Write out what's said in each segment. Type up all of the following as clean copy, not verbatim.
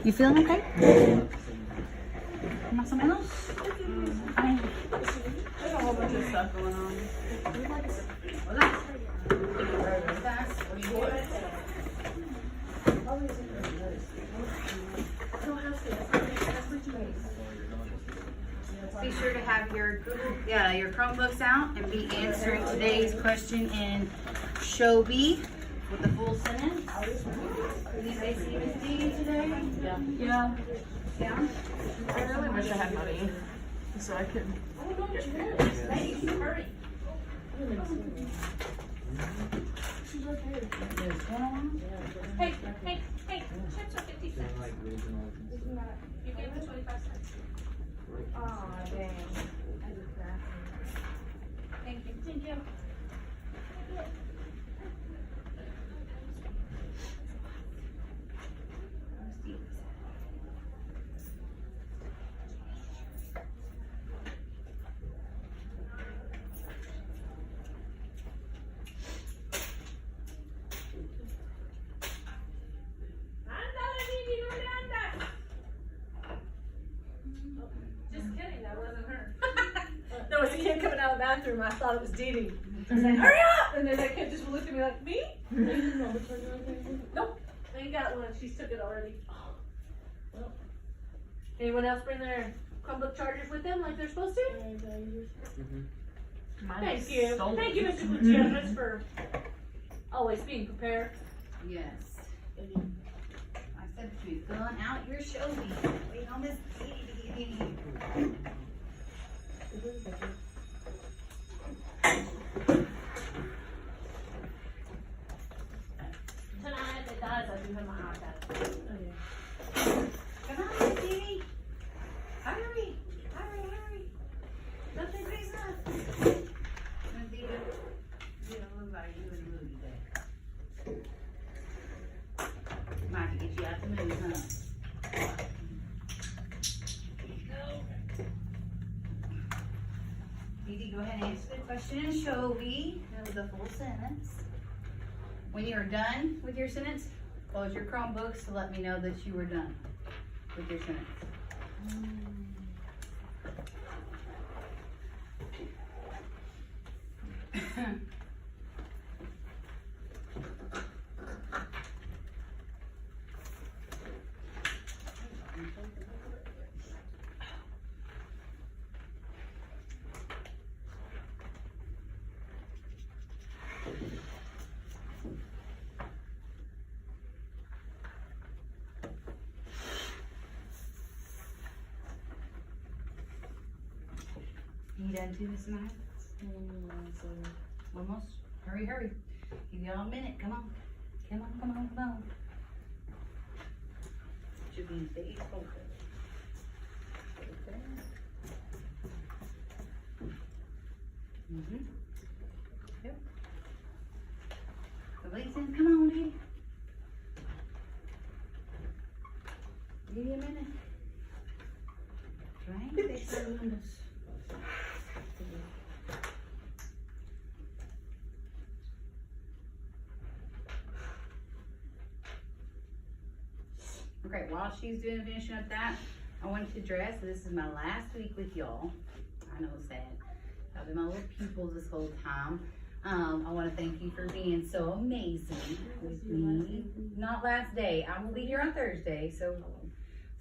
You feeling okay? Want something else? Fine. There's a whole bunch of stuff going on. Be sure to have your your Chromebooks out and be answering today's question in Show B with the full sentence. Did you say C was D today? Yeah. Yeah. I really wish I had money so I could get food. Ladies, hurry. Hey, chips are 50 cents. You gave me 25 cents. Oh, dang. Thank you. Thank you. Just kidding, that wasn't her. There was a kid coming out of the bathroom. I thought it was Dee Dee. I was like, hurry up! And then that kid just looked at me like, me? Nope. I ain't got one. She took it already. Well. Anyone else bring their Chromebook chargers with them like they're supposed to? Thank you. Thank you, Mr. Gutierrez, for always being prepared. Yes. I said to you, filling out your Show B. Wait on this. Tonight, if it does, I do have my iPad. Come on, Stevie. Hurry. Don't take face off. You don't look like you in the mood today. Might have to get you out the mood, huh? Dee, go ahead and answer the question in Show B. That was a full sentence. When you are done with your sentence, close your Chromebooks to let me know that you were done with your sentence. You done too, Miss Maya? Almost. Hurry. Give y'all a minute. Come on. Should be in phase focus. Okay. Yep. The lady says, come on, Dee. Give you a minute. Trying to fix the windows. Okay, while she's finishing up that, I wanted to address, this is my last week with y'all. I know it's sad. I've been my little pupils this whole time. I want to thank you for being so amazing with me. Not last day. I will be here on Thursday, so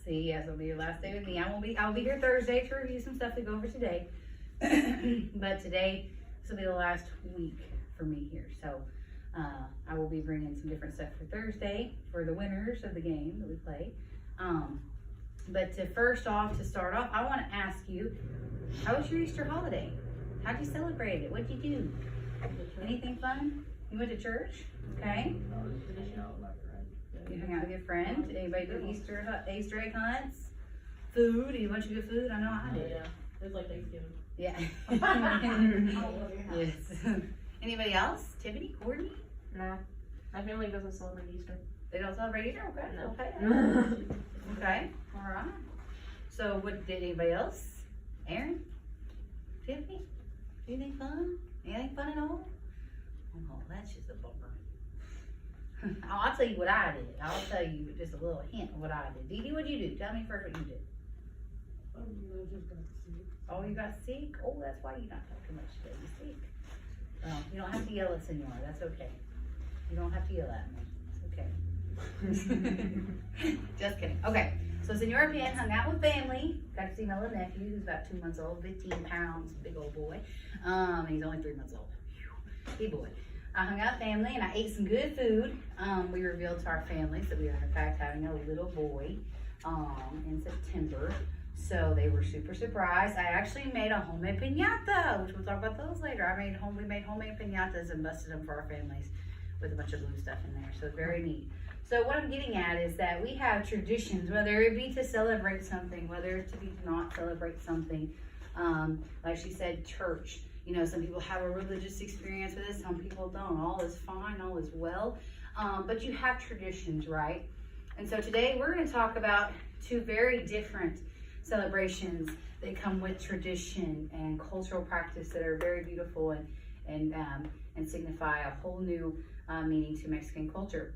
see, yes, it'll be your last day with me. I'll be here Thursday to review some stuff to go over today. But today, this will be the last week for me here. So I will be bringing some different stuff for Thursday for the winners of the game that we play. But to start off, I want to ask you, how was your Easter holiday? How'd you celebrate it? What'd you do? Anything fun? You went to church? Okay. You hung out with your friend? Did anybody do Easter egg hunts? Food? Did you bunch of good food? I know I did. Yeah. It was like Thanksgiving. Yeah. Yes. Anybody else? Tiffany? Courtney? No. My family doesn't celebrate Easter. They don't celebrate Easter? Okay. No. Okay. Okay. All right. So, what did anybody else? Aaron? Tiffany? Anything fun? Anything fun at all? Oh, that's just a bummer. I'll tell you what I did. I'll tell you just a little hint of what I did. Dee Dee, what'd you do? Tell me first what you did. Oh, you got sick? Oh, that's why you're not talking much today. You're sick. Well, you don't have to yell at Senora. That's okay. You don't have to yell at me. It's okay. Just kidding. Okay. So Senora Penn hung out with family. Got to see my little nephew, who's about 2 months old, 15 pounds, big old boy. And he's only 3 months old. Big boy. I hung out with family and I ate some good food. We revealed to our families that we are in fact having a little boy in September. So they were super surprised. I actually made a homemade piñata, which we'll talk about those later. We made homemade piñatas and busted them for our families with a bunch of blue stuff in there. So very neat. So what I'm getting at is that we have traditions, whether it be to celebrate something, whether it be to not celebrate something. Like she said, church. You know, some people have a religious experience with it, some people don't. All is fine, all is well. But you have traditions, right? And so today we're going to talk about 2 very different celebrations that come with tradition and cultural practice that are very beautiful and signify a whole new meaning to Mexican culture.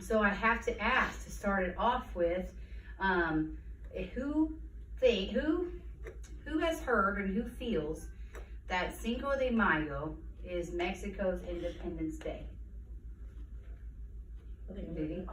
So I have to ask to start it off with who has heard and who feels that Cinco de Mayo is Mexico's Independence Day? Did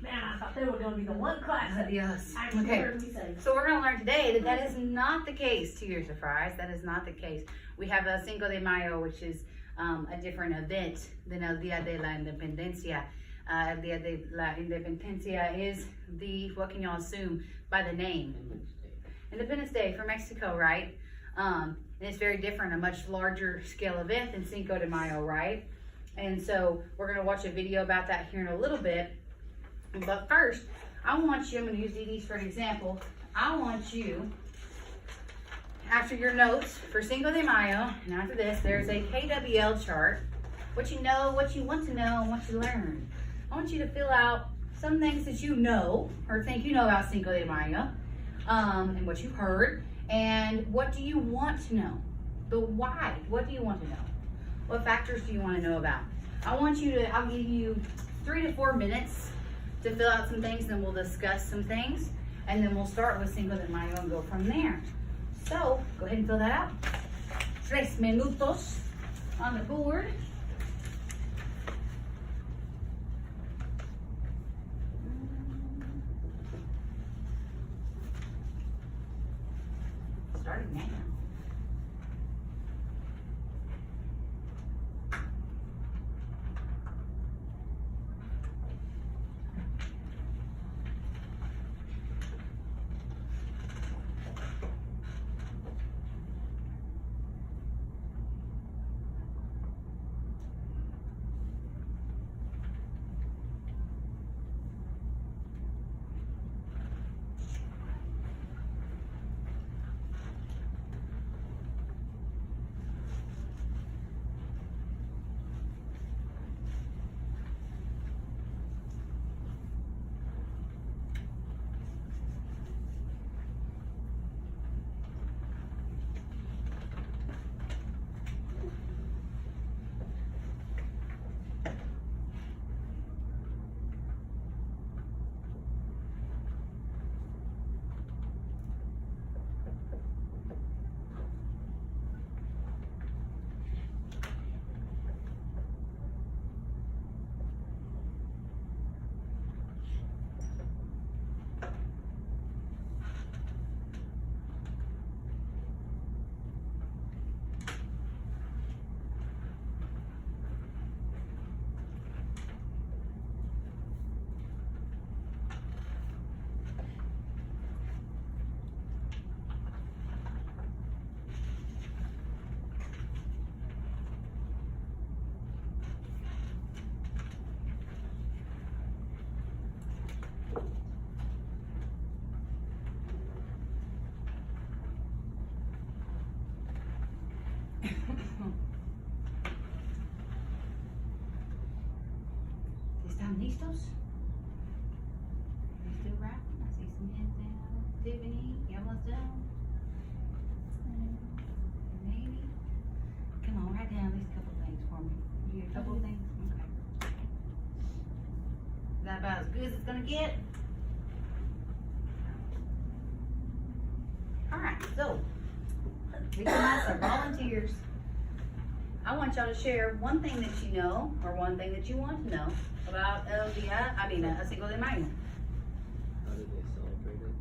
Man, I thought they were going to be the one class that Yes. actually Okay. heard me say. So we're going to learn today that that is not the case, to your surprise. That is not the case. We have a Cinco de Mayo, which is a different event than El Día de la Independencia. El Día de la Independencia is what can y'all assume by the name? Independence Day for Mexico, right? And it's very different, a much larger scale event than Cinco de Mayo, right? And so we're going to watch a video about that here in a little bit. But first, I'm going to use Dee Dee's for an example. I want you, after your notes for Cinco de Mayo, and after this, there's a KWL chart. What you know, what you want to know, and what you learn. I want you to fill out some things that you know, or think you know about Cinco de Mayo, and what you've heard, and what do you want to know? The why. What do you want to know? What factors do you want to know about? I'll give you 3 to 4 minutes to fill out some things, then we'll discuss some things, and then we'll start with Cinco de Mayo and go from there. So, go ahead and fill that out. 3 minutos on the board. Starting now. ¿Están listos? You still rapping? I see some hands down. Tiffany, you almost done? Maybe. Come on, write down at least a couple things for me. you a couple of things? Okay. Is that about as good as it's gonna get? Alright, so, we can have some volunteers. I want y'all to share one thing that you know, or one thing that you want to know about Cinco de Mayo. How do they celebrate it?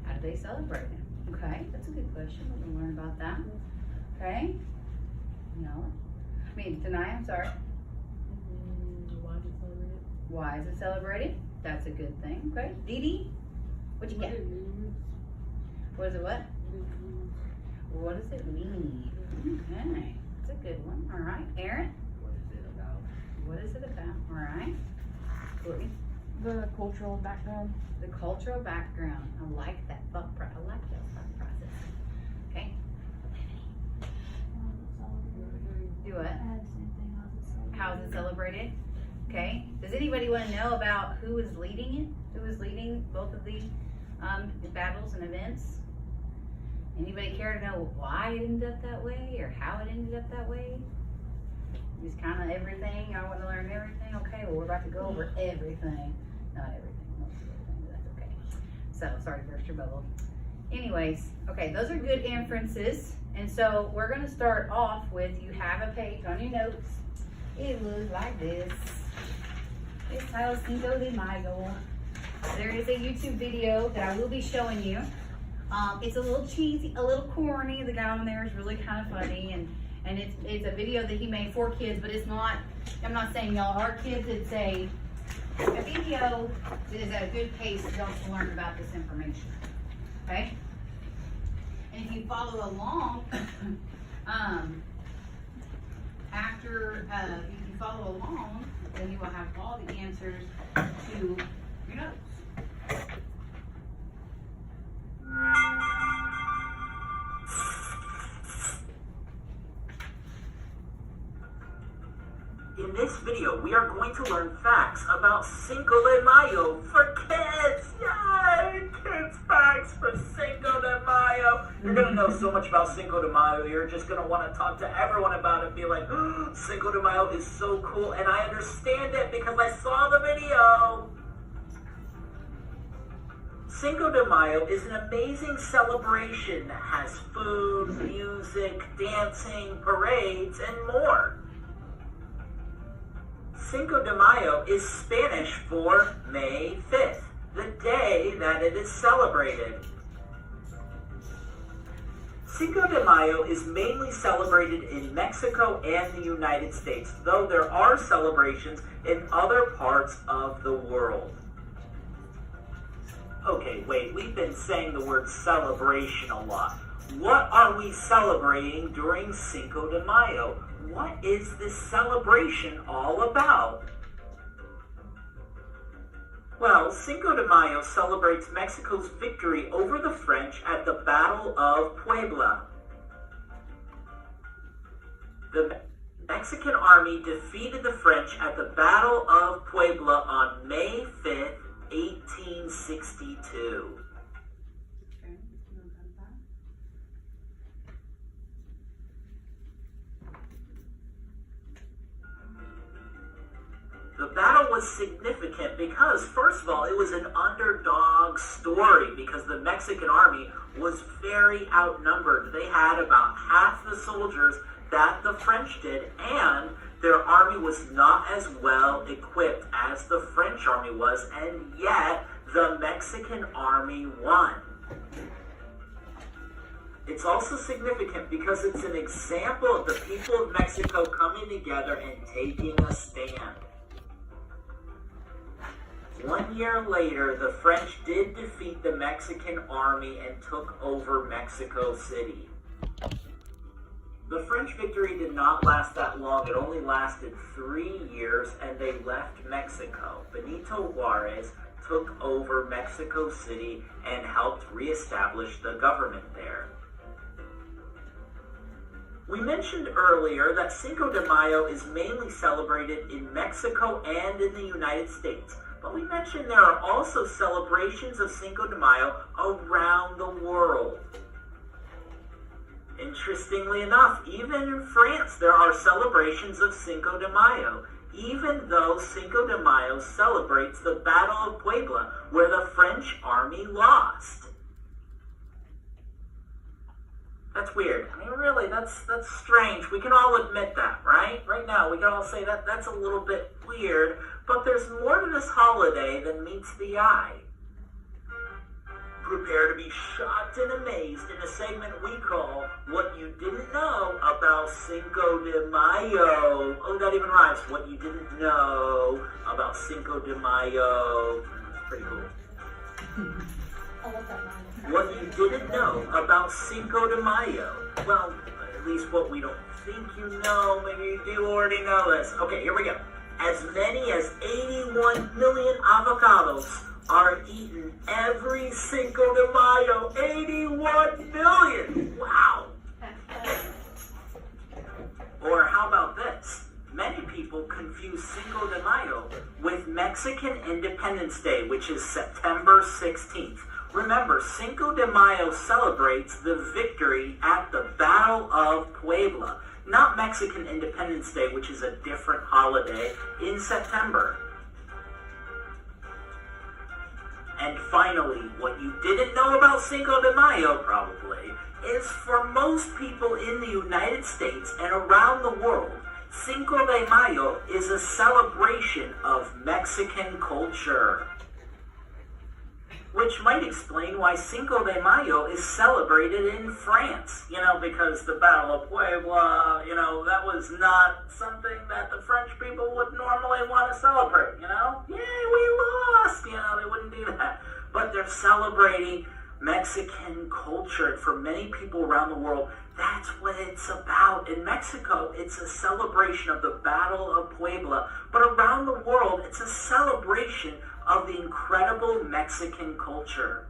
How do they celebrate it? Okay, that's a good question. We're gonna learn about that. Okay? No. Tonight, I'm sorry. Why did you celebrate it? Why is it celebrated? That's a good thing. Okay. Dee Dee, what you got? What is it what? What does it mean? Okay. That's a good one. All right. Aaron, What is it about? what is it about? All right. Courtney, The cultural background. the cultural background. I like that thought process. Okay. Do what? How is it celebrated? Okay. Does anybody want to know about who is leading it? Who is leading both of the battles and events? Anybody care to know why it ended up that way or how it ended up that way? Just kind of everything. I want to learn everything. Okay. Well, we're about to go over everything. Not everything. Most of everything, but that's okay. So sorry to burst your bubble. Anyways, okay. Those are good inferences. And so we're going to start off with, you have a page on your notes. It looks like this. It's titled Cinco de Mayo. There is a YouTube video that I will be showing you. It's a little cheesy, a little corny. The guy on there is really kind of funny, and it's a video that he made for kids, but it's not, I'm not saying y'all are kids, it's a video that is at a good pace for y'all to learn about this information. Okay? And if you follow along, if you follow along, then you will have all the answers to your notes. In this video, we are going to learn facts about Cinco de Mayo for kids. Yay! Kids facts for Cinco de Mayo. You're going to know so much about Cinco de Mayo. You're just going to want to talk to everyone about it. Be like, oh, Cinco de Mayo is so cool. And I understand it because I saw the video. Cinco de Mayo is an amazing celebration that has food, music, dancing, parades, and more. Cinco de Mayo is Spanish for May 5th, the day that it is celebrated. Cinco de Mayo is mainly celebrated in Mexico and the United States, though there are celebrations in other parts of the world. Okay, wait, we've been saying the word celebration a lot. What are we celebrating during Cinco de Mayo? What is this celebration all about? Well, Cinco de Mayo celebrates Mexico's victory over the French at the Battle of Puebla. The Mexican army defeated the French at the Battle of Puebla on May 5th, 1862. The battle was significant because, first of all, it was an underdog story because the Mexican army was very outnumbered. They had about half the soldiers that the French did, and their army was not as well equipped as the French army was, and yet the Mexican army won. It's also significant because it's an example of the people of Mexico coming together and taking a stand. 1 year later, the French did defeat the Mexican army and took over Mexico City. The French victory did not last that long. It only lasted 3 years, and they left Mexico. Benito Juarez took over Mexico City and helped reestablish the government there. We mentioned earlier that Cinco de Mayo is mainly celebrated in Mexico and in the United States. But we mentioned there are also celebrations of Cinco de Mayo around the world. Interestingly enough, even in France, there are celebrations of Cinco de Mayo, even though Cinco de Mayo celebrates the Battle of Puebla, where the French army lost. That's weird. I mean, really, that's strange. We can all admit that, right? Right now, we can all say that that's a little bit weird, but there's more to this holiday than meets the eye. Prepare to be shocked and amazed in a segment we call What You Didn't Know About Cinco de Mayo. Oh, that even rhymes. What you didn't know about Cinco de Mayo. Pretty cool. What you didn't know about Cinco de Mayo. Well, at least what we don't think you know. Maybe you do already know this. Okay, here we go. As many as 81 million avocados are eaten every Cinco de Mayo. 81 million! Wow! Or how about this? Many people confuse Cinco de Mayo with Mexican Independence Day, which is September 16th. Remember, Cinco de Mayo celebrates the victory at the Battle of Puebla, not Mexican Independence Day, which is a different holiday in September. And finally, what you didn't know about Cinco de Mayo, probably, is for most people in the United States and around the world, Cinco de Mayo is a celebration of Mexican culture. Which might explain why Cinco de Mayo is celebrated in France. You know, because the Battle of Puebla, you know, that was not something that the French people would normally want to celebrate, you know? Yay, we lost! You know, they wouldn't do that. But they're celebrating Mexican culture. And for many people around the world, that's what it's about. In Mexico, it's a celebration of the Battle of Puebla. But around the world, it's a celebration of the incredible Mexican culture.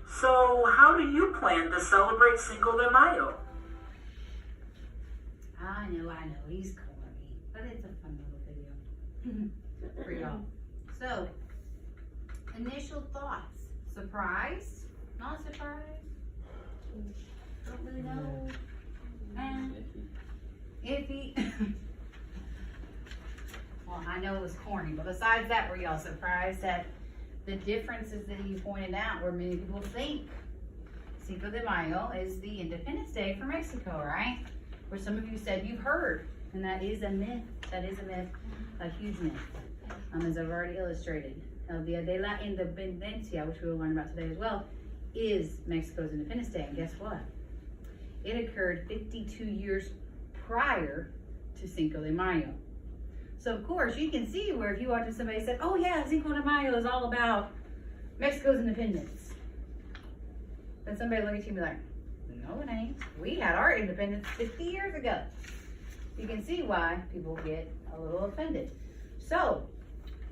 So, how do you plan to celebrate Cinco de Mayo? I know, he's corny, but it's a fun little video for y'all. So, initial thoughts. Surprised? Not surprised? Don't really know. Iffy. Well, I know it was corny, but besides that, were y'all surprised at the differences that you pointed out where many people think Cinco de Mayo is the Independence Day for Mexico, right? Where some of you said you've heard, and that is a myth. That is a myth, a huge myth, as I've already illustrated. El Dia de la Independencia, which we will learn about today as well, is Mexico's Independence Day, and guess what? It occurred 52 years prior to Cinco de Mayo. So of course you can see where if you watch somebody said, oh yeah, Cinco de Mayo is all about Mexico's independence. Then somebody look at you and be like, no it ain't. We had our independence 50 years ago. You can see why people get a little offended. So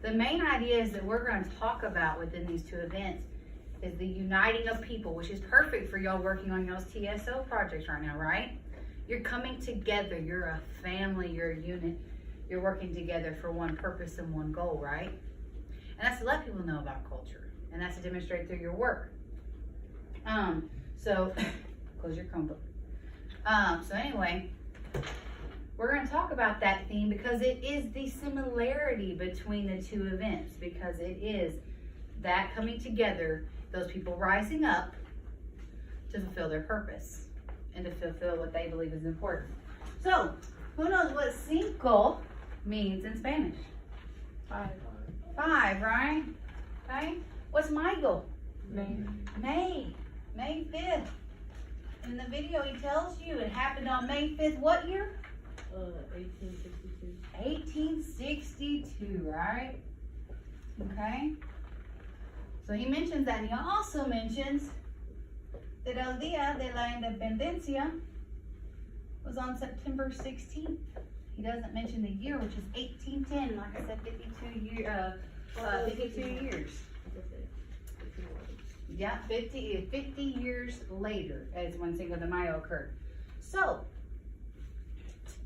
the main ideas that we're going to talk about within these two events is the uniting of people, which is perfect for y'all working on y'all's TSO projects right now, right? You're coming together. You're a family. You're a unit. You're working together for one purpose and one goal, right? And that's to let people know about culture. And that's to demonstrate through your work. So, close your Chromebook. So anyway, we're going to talk about that theme because it is the similarity between the two events. Because it is that coming together, those people rising up to fulfill their purpose and to fulfill what they believe is important. So, who knows what Cinco means in Spanish? 5. 5, right? Okay. What's Mayo? May. May 5th. In the video, he tells you it happened on May 5th. What year? 1862. 1862, right? Okay. So he mentions that, and he also mentions that El Dia de la Independencia was on September 16th. He doesn't mention the year, which is 1810. Like I said, 52 years. Yeah, 50 years later is when Cinco de Mayo occurred. So,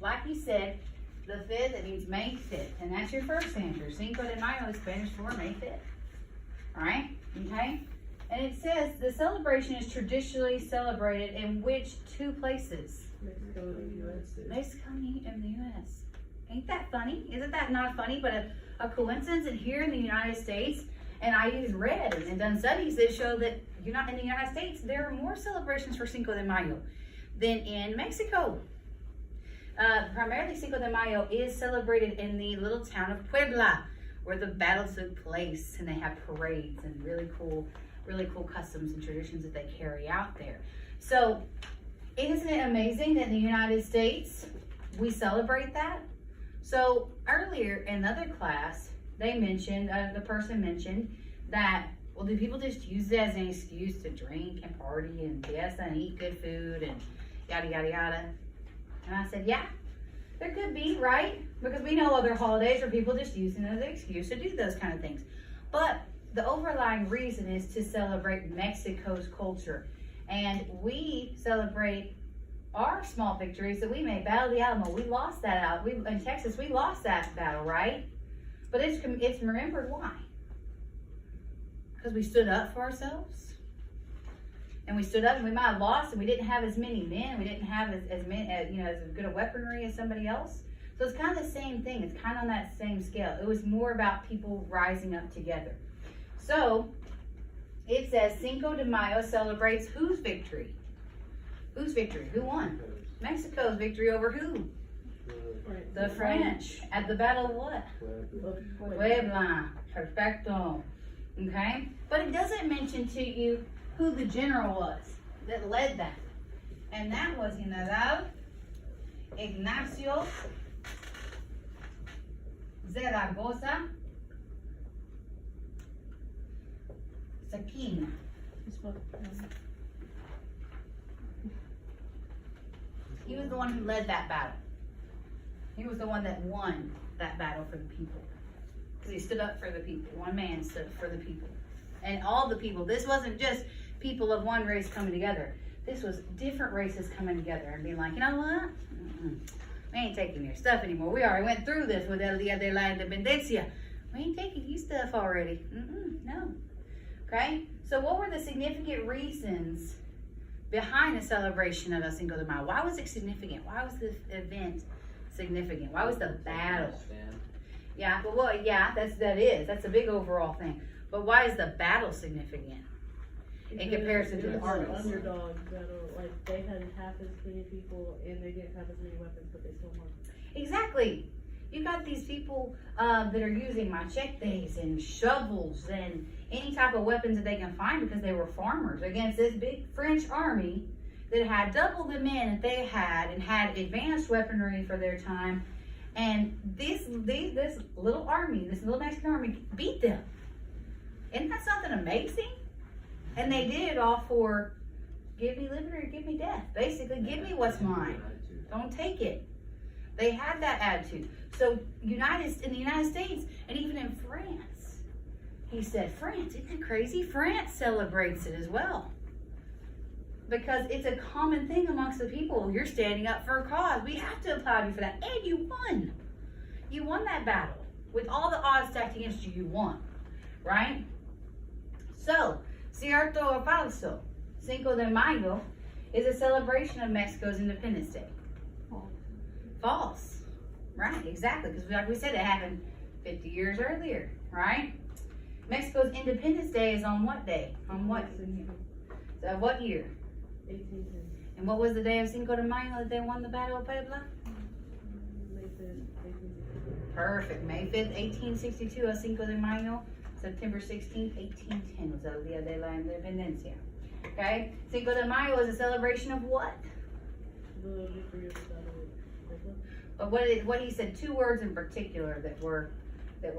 like you said, the 5th, it means May 5th. And that's your first answer. Cinco de Mayo is Spanish for May 5th. Alright? Okay? And it says the celebration is traditionally celebrated in which two places? Mexico and the US. Mexico and the U.S. Ain't that funny? Isn't that not funny, but a coincidence? And here in the United States, and I even read and done studies that show that in the United States, there are more celebrations for Cinco de Mayo than in Mexico. Primarily, Cinco de Mayo is celebrated in the little town of Puebla, where the battle took place, and they have parades and really cool customs and traditions that they carry out there. So, isn't it amazing that in the United States, we celebrate that? So, earlier in another class, they mentioned, the person mentioned that, well, do people just use it as an excuse to drink and party and fiesta and eat good food and yada, yada, yada? And I said, yeah, there could be, right? Because we know other holidays where people just use it as an excuse to do those kind of things. But the overlying reason is to celebrate Mexico's culture. And we celebrate our small victories that we made. Battle of the Alamo, we lost that out. In Texas, we lost that battle, right? But it's remembered why? Because we stood up for ourselves. And we stood up, and we might have lost, and we didn't have as many men. We didn't have as good a weaponry as somebody else. So it's kind of the same thing. It's kind of on that same scale. It was more about people rising up together. So it says Cinco de Mayo celebrates whose victory? Whose victory? Who won? Mexico's victory over who? The French at the Battle of what? Puebla. Perfecto. Okay? But it doesn't mention to you who the general was that led that. And that was General Ignacio Zaragoza Saquina. He was the one who led that battle. He was the one that won that battle for the people. Because he stood up for the people. One man stood up for the people. And all the people. This wasn't just people of one race coming together. This was different races coming together and being like, you know what? We ain't taking your stuff anymore. We already went through this with El Dia de la Independencia. We ain't taking your stuff already. No. Okay? So what were the significant reasons behind the celebration of El Cinco de Mayo? Why was it significant? Why was this event significant? Why was the battle? Yeah, but that's a big overall thing. But why is the battle significant in comparison to the armies? Underdog battle, like they had half as many people and they didn't have as many weapons, but they still won. Exactly. You got these people that are using machetes and shovels and any type of weapons that they can find because they were farmers against this big French army that had double the men that they had and had advanced weaponry for their time. And this little army, this little Mexican army beat them. Isn't that something amazing? And they did it all for give me liberty or give me death. Basically, give me what's mine. Don't take it. They had that attitude. So in the United States and even in France, he said, France, isn't that crazy? France celebrates it as well. Because it's a common thing amongst the people. You're standing up for a cause. We have to applaud you for that. And you won. You won that battle. With all the odds stacked against you, you won. Right? So, cierto or falso? Cinco de Mayo is a celebration of Mexico's Independence Day. False. Right, exactly. Because like we said, it happened 50 years earlier. Right? Mexico's Independence Day is on what day? On what? So what year? 1810. And what was the day of Cinco de Mayo that they won the Battle of Puebla? May 5th, 1862. Perfect. May 5th, 1862, El Cinco de Mayo. September 16th, 1810 was El Dia de la Independencia. Okay? Cinco de Mayo is a celebration of what? The victory of the Battle of Puebla. But what he said, two words in particular that were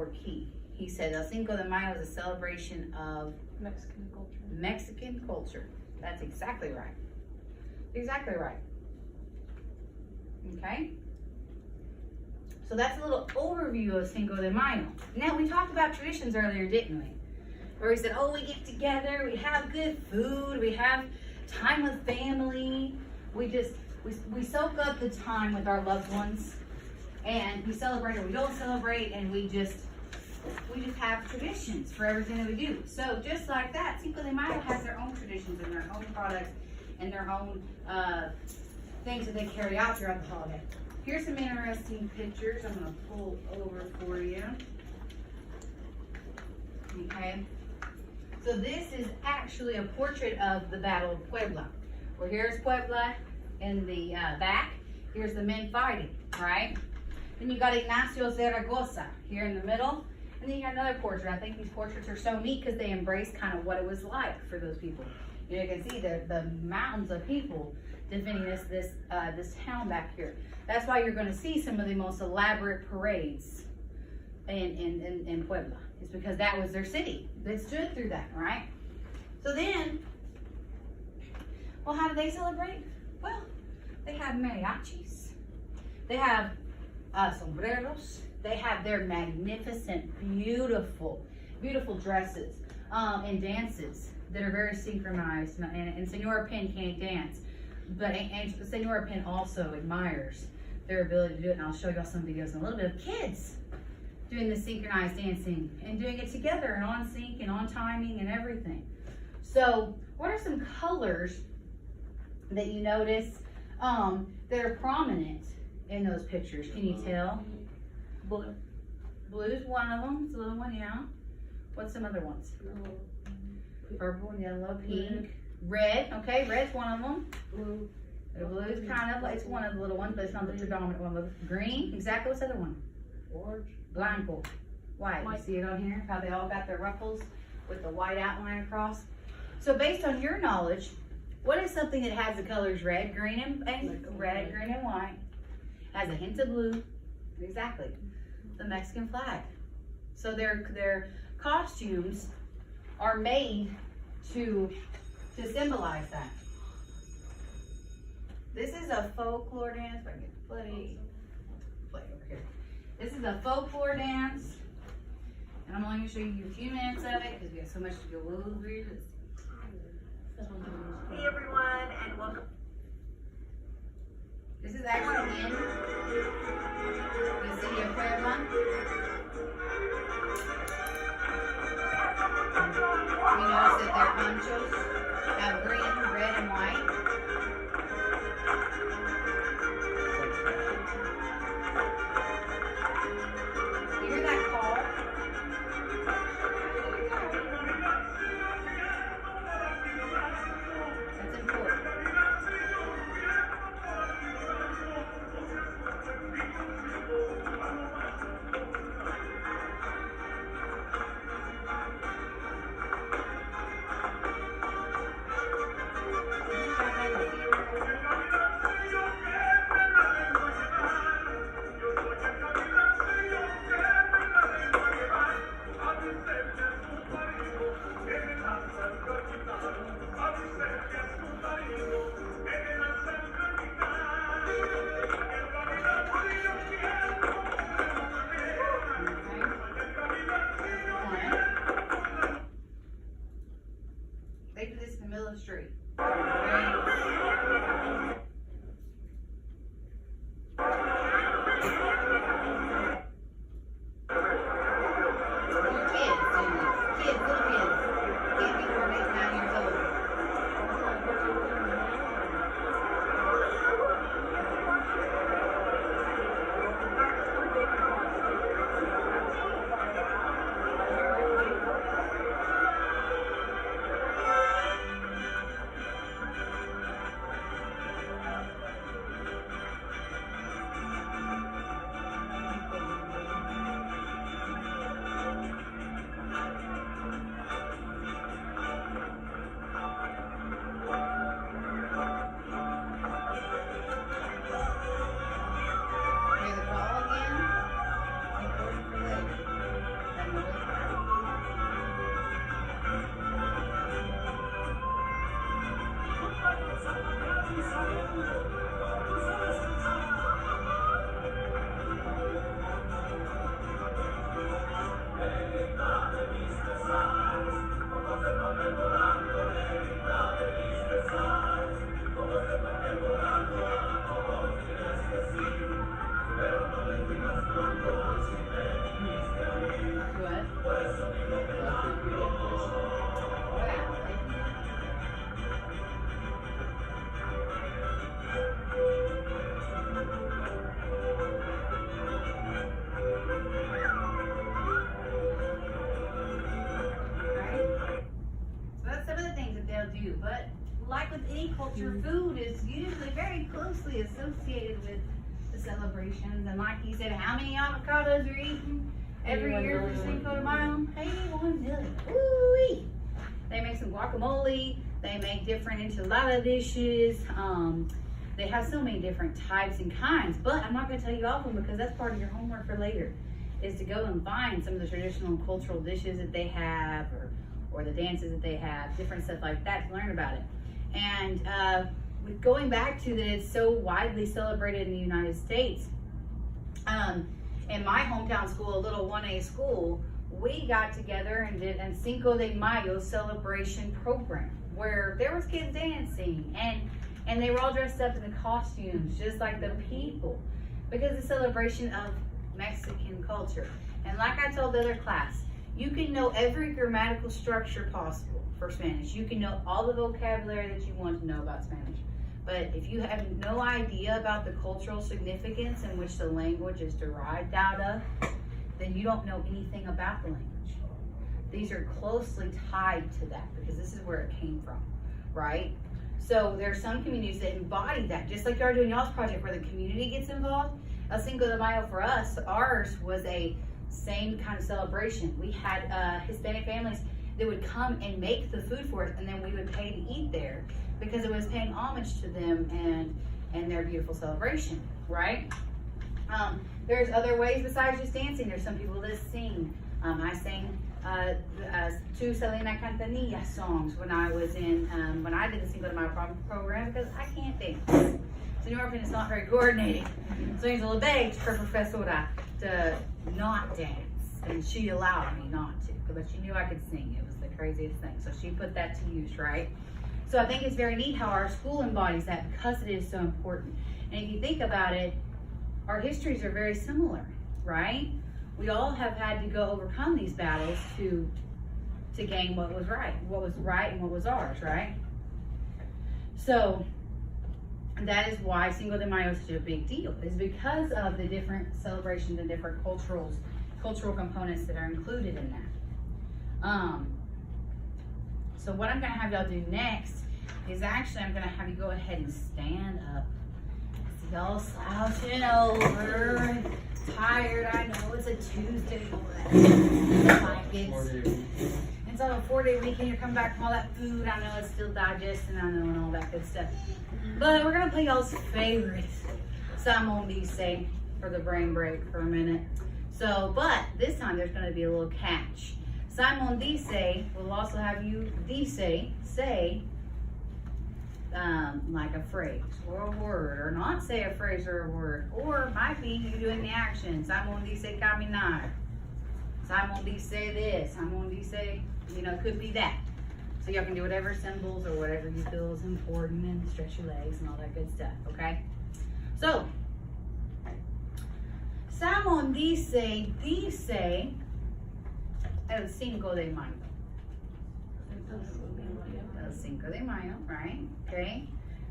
key. He said El Cinco de Mayo is a celebration of Mexican culture. Mexican culture. That's exactly right. Exactly right. Okay? So that's a little overview of Cinco de Mayo. Now, we talked about traditions earlier, didn't we? Where we said, oh, we get together, we have good food, we have time with family. We soak up the time with our loved ones. And we celebrate or we don't celebrate, and we just we just have traditions for everything that we do. So just like that, Cinco de Mayo has their own traditions and their own products and their own things that they carry out throughout the holiday. Here's some interesting pictures I'm gonna pull over for you. Okay, so this is actually a portrait of the Battle of Puebla. Well, here's Puebla in the back. Here's the men fighting, right? Then you got Ignacio Zaragoza here in the middle. And then you got another portrait. I think these portraits are so neat because they embrace kind of what it was like for those people. You know, you can see the mountains of people defending this town back here. That's why you're going to see some of the most elaborate parades in Puebla. It's because that was their city. They stood through that, right? So then, well, how do they celebrate? Well, they have mariachis. They have sombreros. They have their magnificent, beautiful, beautiful dresses and dances that are very synchronized. And Senora Penn can't dance, but Senora Penn also admires their ability to do it. And I'll show y'all some videos in a little bit of kids doing the synchronized dancing and doing it together and on sync and on timing and everything. So what are some colors that you notice that are prominent in those pictures? Can you tell? Blue. Blue's one of them. It's a little one, yeah. What's some other ones? Purple, yellow, pink, red. Okay, red's one of them. Blue. The blue's kind of, it's one of the little ones, but it's not the predominant one. Green, exactly. What's the other one? Orange. Blanco. White. White. You see it on here? How they all got their ruffles with the white outline across. So based on your knowledge, what is something that has the colors red, green, and red, green, and white? Has a hint of blue. Exactly. The Mexican flag. So their costumes are made to symbolize that. This is a folklore dance. If I can play over here. This is a folklore dance, and I'm only going to show you a few minutes of it because we have so much to go over. Hey everyone, and welcome. This is actually in the city of Puebla. You notice that their ponchos have green, red, and white. You hear that call? That's important. culture, food is usually very closely associated with the celebrations. And like he said, how many avocados are eaten every year for Cinco de Mayo? 81 million. Woo-wee. They make some guacamole. They make different enchilada dishes. They have so many different types and kinds, but I'm not going to tell you all of them because that's part of your homework for later, is to go and find some of the traditional and cultural dishes that they have, or the dances that they have, different stuff like that, to learn about it. And with going back to that, it's so widely celebrated in the United States. In my hometown school, a little 1A school, we got together and did a Cinco de Mayo celebration program where there was kids dancing and they were all dressed up in the costumes just like the people, because it's a celebration of Mexican culture. And like I told the other class, you can know every grammatical structure possible for Spanish. You can know all the vocabulary that you want to know about Spanish. But if you have no idea about the cultural significance in which the language is derived out of, then you don't know anything about the language. These are closely tied to that because this is where it came from, right? So there are some communities that embody that, just like you are doing y'all's project where the community gets involved. El Cinco de Mayo for us, ours was a same kind of celebration. We had Hispanic families that would come and make the food for us, and then we would pay to eat there because it was paying homage to them and their beautiful celebration, right? There's other ways besides just dancing. There's some people that sing. I sang 2 Selena Quintanilla songs when I was in, when I did the Cinco de Mayo program because I can't dance. So New York is not very coordinated. So Angela begged her professora to not dance, and she allowed me not to, but she knew I could sing. It was the craziest thing. So she put that to use, right? So I think it's very neat how our school embodies that because it is so important. And if you think about it, our histories are very similar, right? We all have had to go overcome these battles to gain what was right and what was ours, right? So that is why Cinco de Mayo is such a big deal, is because of the different celebrations and different cultural components that are included in that. So what I'm gonna have y'all do next is actually I'm gonna have you go ahead and stand up. See y'all slouching over, tired. I know it's a Tuesday, like it's on a 4-day weekend. You're coming back from all that food. I know it's still digesting. I know, and all that good stuff. But we're gonna play y'all's favorite Simon Dice for the brain break for a minute. So, but this time there's gonna be a little catch. Simon Dice will also have you say like a phrase or a word, or not say a phrase or a word, or it might be you doing the action. Simon Dice caminar. Simon Dice this. Simon Dice, could be that. So y'all can do whatever symbols or whatever you feel is important, and stretch your legs and all that good stuff, okay? So, Simon dice el Cinco de Mayo. El Cinco de Mayo, right? Okay.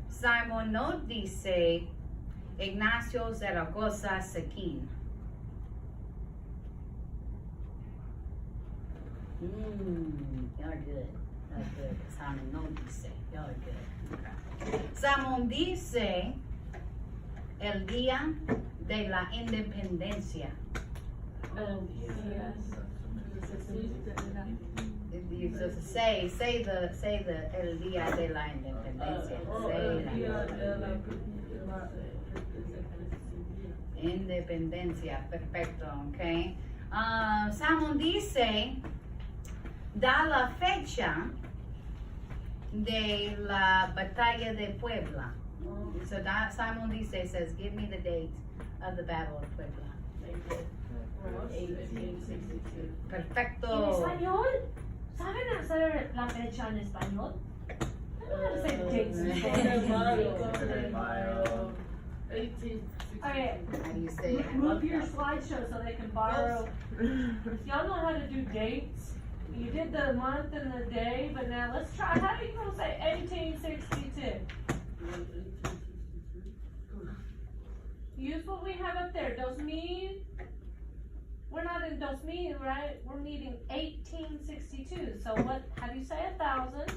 Simon no dice Ignacio Zaragoza Sequin. Y'all are good. That's good. Simon no dice. Y'all are good. Okay. Simon dice el día de la independencia. So say the el día de la independencia. Independencia. Perfecto. Okay. Simon dice da la fecha de la batalla de Puebla. So Simon dice says, give me the date of the Battle of Puebla. 1862. Perfecto. ¿En español? ¿Saben hacer la fecha en español? I don't know how to say dates in Spanish. Okay, How do you say it? move your slideshow so they can borrow. Y'all know how to do dates? You did the month and the day, but now let's try. How do you gonna say 1862? Use what we have up there. 2000. We're not in 2000, right? We're needing 1862. So what? How do you say 1,000?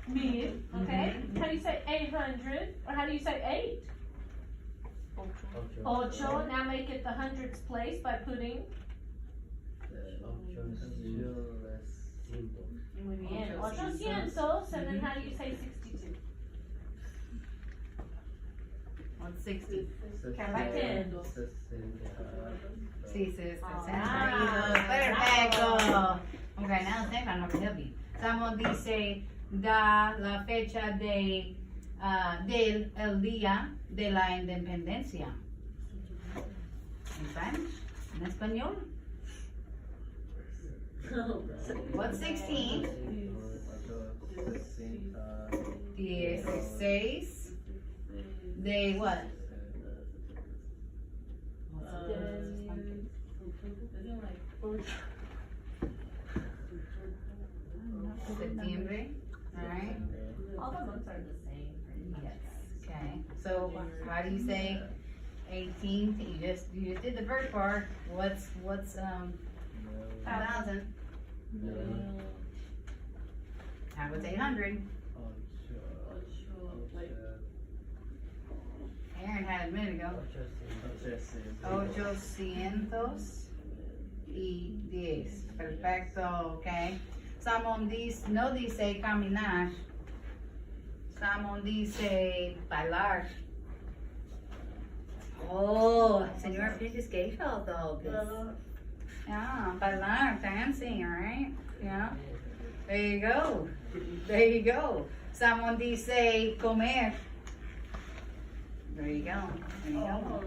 Mil, okay? How do you say 800? Or how do you say 8? Ocho. Now make it the hundreds place by putting Muy bien. in 800. And then how do you say 62? What's 60? Count by 10. Sí, sí, Ah, perfecto. Okay, now the next one, I'm gonna help you. Someone dice da la fecha de del el día de la independencia. In Spanish? En español? What's 16? 16 de what? Septiembre, alright? All the months are the same. Yes, okay. So how do you say 18th? You just did the first part. What's 1,000? How about 800? Aaron had it a minute ago. 810. Perfecto, okay. Someone no dice caminar. Someone dice bailar. Oh, señor, you just gave all those. Yeah, bailar, dancing, alright? Yeah. There you go. There you go. Someone dice comer. There you go. There you go.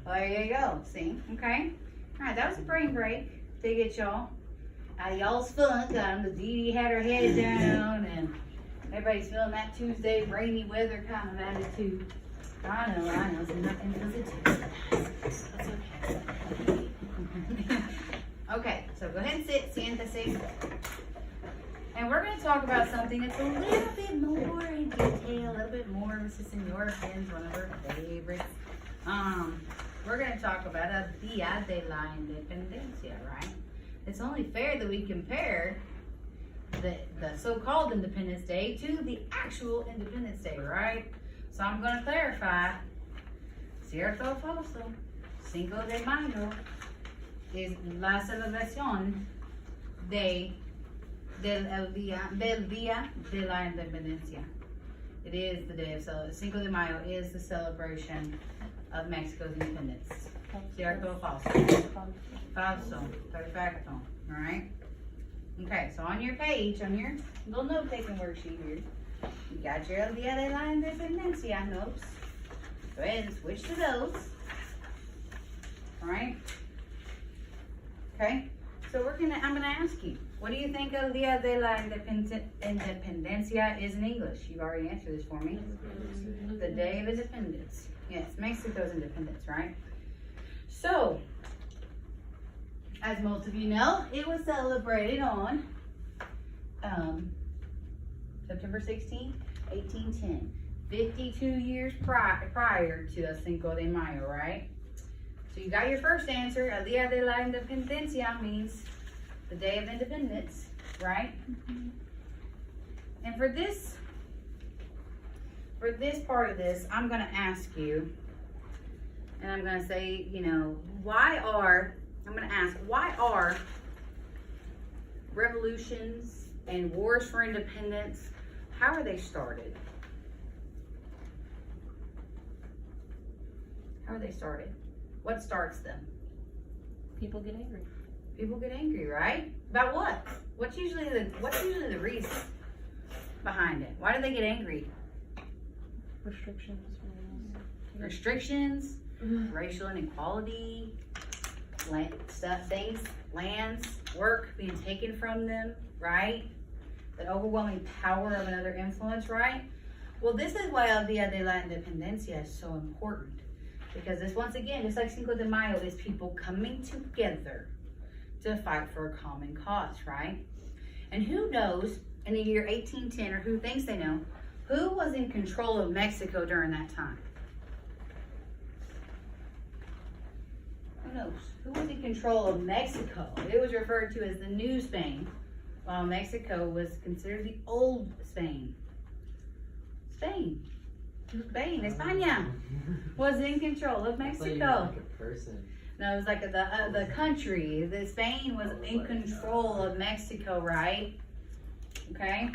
There you go. See? Okay. Alright, that was a brain break to get y'all out of y'all's fun time. The Dee Dee had her head down and everybody's feeling that Tuesday rainy weather kind of attitude. I know. It's nothing because it's Tuesday. That's okay. Okay, so go ahead and sit, siéntese. And we're going to talk about something that's a little bit more in detail, a little bit more. Mrs. Senora Finn's one of her favorites. We're going to talk about a Día de la Independencia, right? It's only fair that we compare the so-called Independence Day to the actual Independence Day, right? So I'm going to clarify. Cierto o falso? Cinco de Mayo is la celebración del Día de la Independencia. It is the day of Cinco de Mayo is the celebration of Mexico's independence. Cierto o falso? Falso. Perfecto. Alright? Okay, so on your page, on your little note-taking worksheet here, you got your El Día de la Independencia notes. Go ahead and switch to those. Alright? Okay? So I'm gonna ask you, what do you think El Día de la Independencia is in English? You've already answered this for me. The Day of Independence. Yes, Mexico's independence, right? So, as most of you know, it was celebrated on September 16, 1810. 52 years prior to the Cinco de Mayo, right? So you got your first answer. El Día de la Independencia means the Day of Independence, right? Mm-hmm. And for this part of this, I'm going to ask you, and I'm going to say, why are revolutions and wars for independence, how are they started? How are they started? What starts them? People get angry. People get angry, right? About what? What's usually the reason behind it? Why do they get angry? Restrictions, racial inequality, lands, work being taken from them, right? The overwhelming power of another influence, right? Well, this is why El Día de la Independencia is so important. Because this, once again, just like Cinco de Mayo, is people coming together to fight for a common cause, right? And who knows, in the year 1810, or who thinks they know, who was in control of Mexico during that time? Who knows? Who was in control of Mexico? It was referred to as the New Spain, while Mexico was considered the old Spain. Spain, España was in control of I thought you meant Mexico. like a person. No, it was like the country. The Spain was in control of Mexico, right? Okay.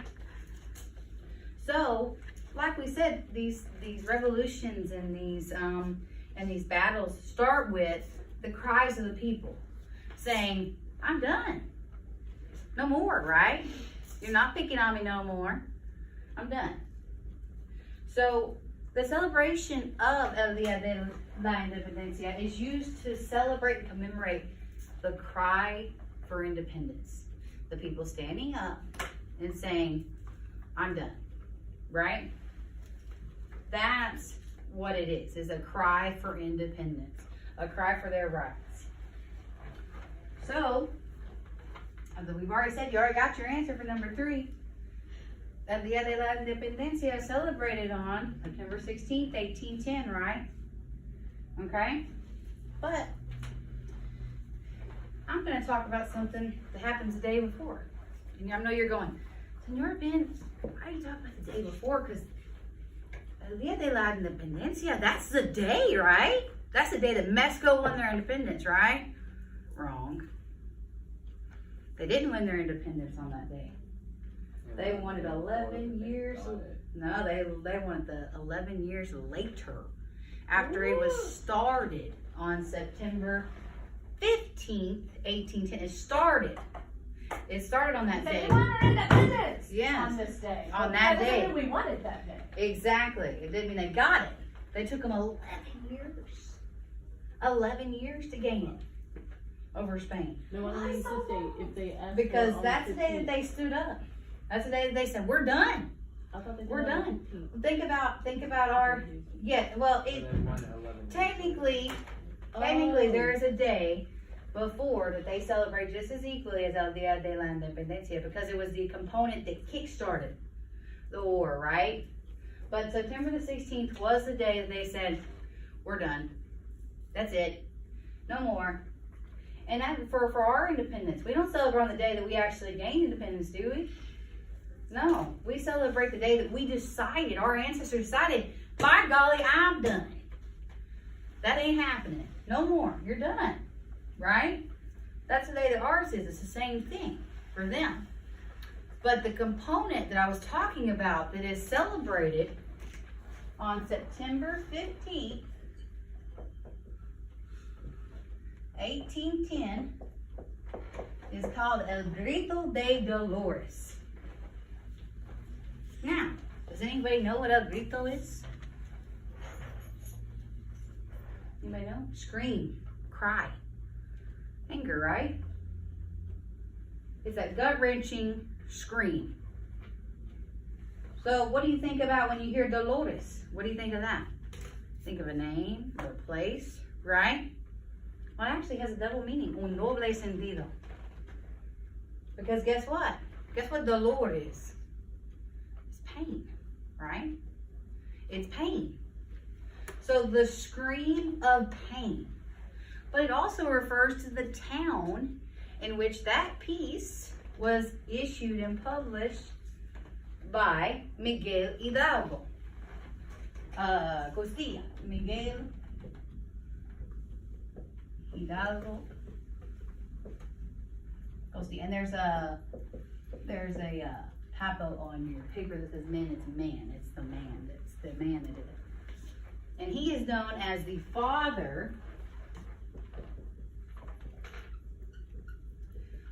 So, like we said, these revolutions and these battles start with the cries of the people saying, "I'm done. No more." Right? You're not picking on me no more. I'm done. So the celebration of El Día de la Independencia is used to celebrate and commemorate the cry for independence. The people standing up and saying, "I'm done." Right? That's what it is a cry for independence, a cry for their rights. So, we've already said, you already got your answer for number 3. El Día de la Independencia is celebrated on September 16th, 1810, right? Okay? But, I'm going to talk about something that happens the day before. And I know you're going, Senor Ben, why are you talking about the day before? Because El Día de la Independencia, that's the day, right? That's the day that Mexico won their independence, right? Wrong. They didn't win their independence on that day. They wanted 11 years. No, they wanted the 11 years later, after it was started on September 15th, 1810. It started on that day. They won our independence. Yes. On this day. On that day. We wanted that day. Exactly. It didn't mean they got it. They took them 11 years. 11 years to gain it over Spain. No one needs to if they asked Because for it on that's the day that they stood up. That's the day that they said, "We're done. I thought they We're did it on done." the 15th. Think about our, yeah, well, And then 11 technically, Oh. there is a day before that they celebrate just as equally as El Día de la Independencia, because it was the component that kick-started the war, right? But September the 16th was the day that they said, "We're done. That's it. No more." And that for our independence, we don't celebrate on the day that we actually gained independence, do we? No, we celebrate the day that we decided, our ancestors decided, by golly, I'm done. That ain't happening. No more. You're done. Right? That's the day that ours is. It's the same thing for them. But the component that I was talking about that is celebrated on September 15th, 1810, is called El Grito de Dolores. Now, does anybody know what El Grito is? Anybody know? Scream, cry, anger, right? It's that gut-wrenching scream. So what do you think about when you hear Dolores? What do you think of that? Think of a name or a place, right? Well, it actually has a double meaning, un doble sentido. Because guess what? Guess what dolor is? It's pain, right? It's pain. So the scream of pain. But it also refers to the town in which that piece was issued and published by Miguel Hidalgo. Costilla. Miguel Hidalgo Costilla. And there's a typo on your paper that says man. It's man. It's the man. It's the man that did it. And he is known as the father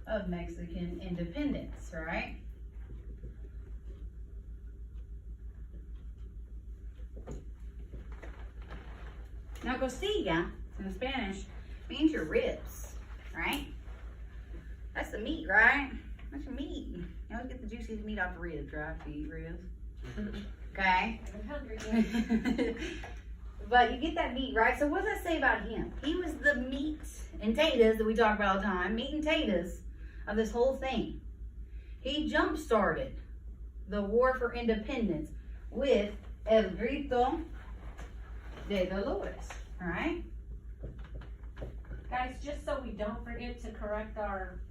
of Mexican independence, right? Now, costilla in Spanish means your ribs, right? That's the meat, right? That's your meat. You always get the juicy meat off the ribs, right? If you eat ribs. Okay? I'm hungry. But you get that meat, right? So what does that say about him? He was the meat and taters that we talk about all the time, meat and taters of this whole thing. He jump-started the war for independence with El Grito de Dolores, all right? Guys, just so we don't forget to correct our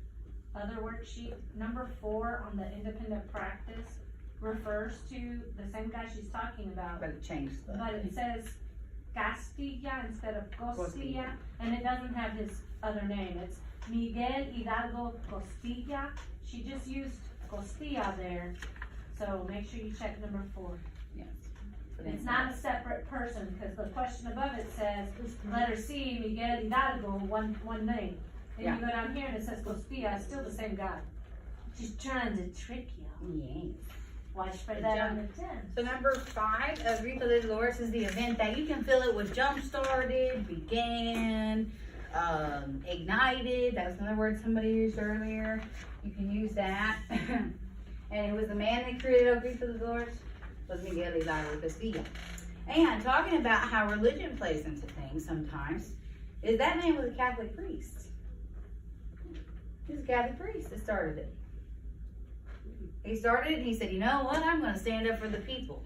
other worksheet, number 4 on the independent practice refers to the same guy she's talking about, But it changed the. but it says Castilla instead of Costilla, and it doesn't have his other name. It's Miguel Hidalgo Costilla. She just used Costilla there, so make sure you check number 4. Yes. It's not a separate person, because the question above it says, letter C, Miguel Hidalgo, one name. Then you go down here and it says Costilla, it's still the same guy. She's trying to trick you. Yes. Watch for that on the 10. So number 5 of Grito de Dolores is the event that you can feel it was jump started, began, ignited. That was another word somebody used earlier. You can use that. And it was the man that created El Grito de Dolores was Miguel Hidalgo Castilla. And talking about how religion plays into things sometimes, is that man was a Catholic priest. He was a Catholic priest that started it. He started it and he said, you know what, I'm going to stand up for the people.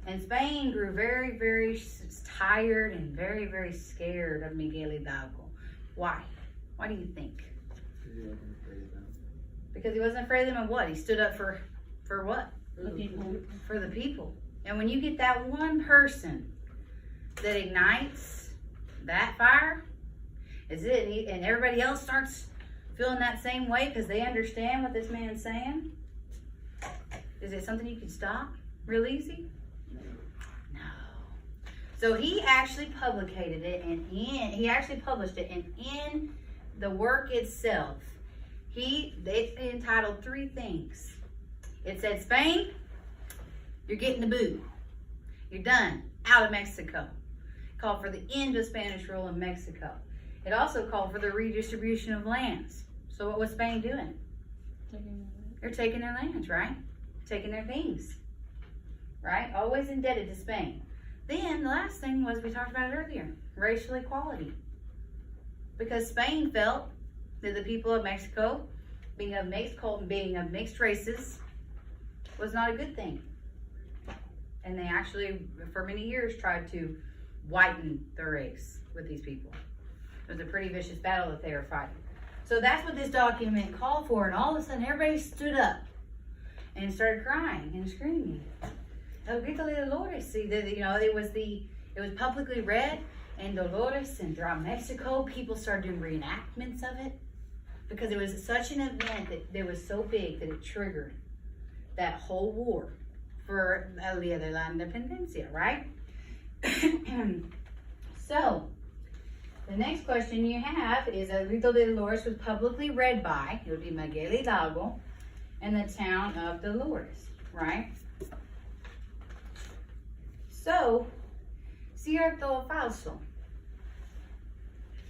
And Spain grew very, very tired and very, very scared of Miguel Hidalgo. Why? Why do you think? Because he wasn't afraid of them. Because he wasn't afraid of them of what? He stood up for what? The people. For the people. And when you get that one person that ignites that fire, is it, and everybody else starts feeling that same way because they understand what this man's saying? Is it something you can stop real easy? No. So he actually published it, and he actually published it, and in the work itself, it's entitled 3 things. It said, Spain, you're getting the boot. You're done. Out of Mexico. It called for the end of Spanish rule in Mexico. It also called for the redistribution of lands. So what was Spain doing? They're taking their lands, right? Taking their things, right? Always indebted to Spain. Then the last thing was, we talked about it earlier, racial equality. Because Spain felt that the people of Mexico, being of mixed races, was not a good thing. And they actually, for many years, tried to whiten the race with these people. It was a pretty vicious battle that they were fighting. So that's what this document called for, and all of a sudden everybody stood up and started crying and screaming. El Grito de Dolores. See, it was publicly read in Dolores, and throughout Mexico, people started doing reenactments of it because it was such an event that was so big that it triggered that whole war for El Día de la Independencia, right? So, the next question you have is, El Grito de Dolores was publicly read by, it would be Miguel Hidalgo, in the town of Dolores, right? So, cierto o falso?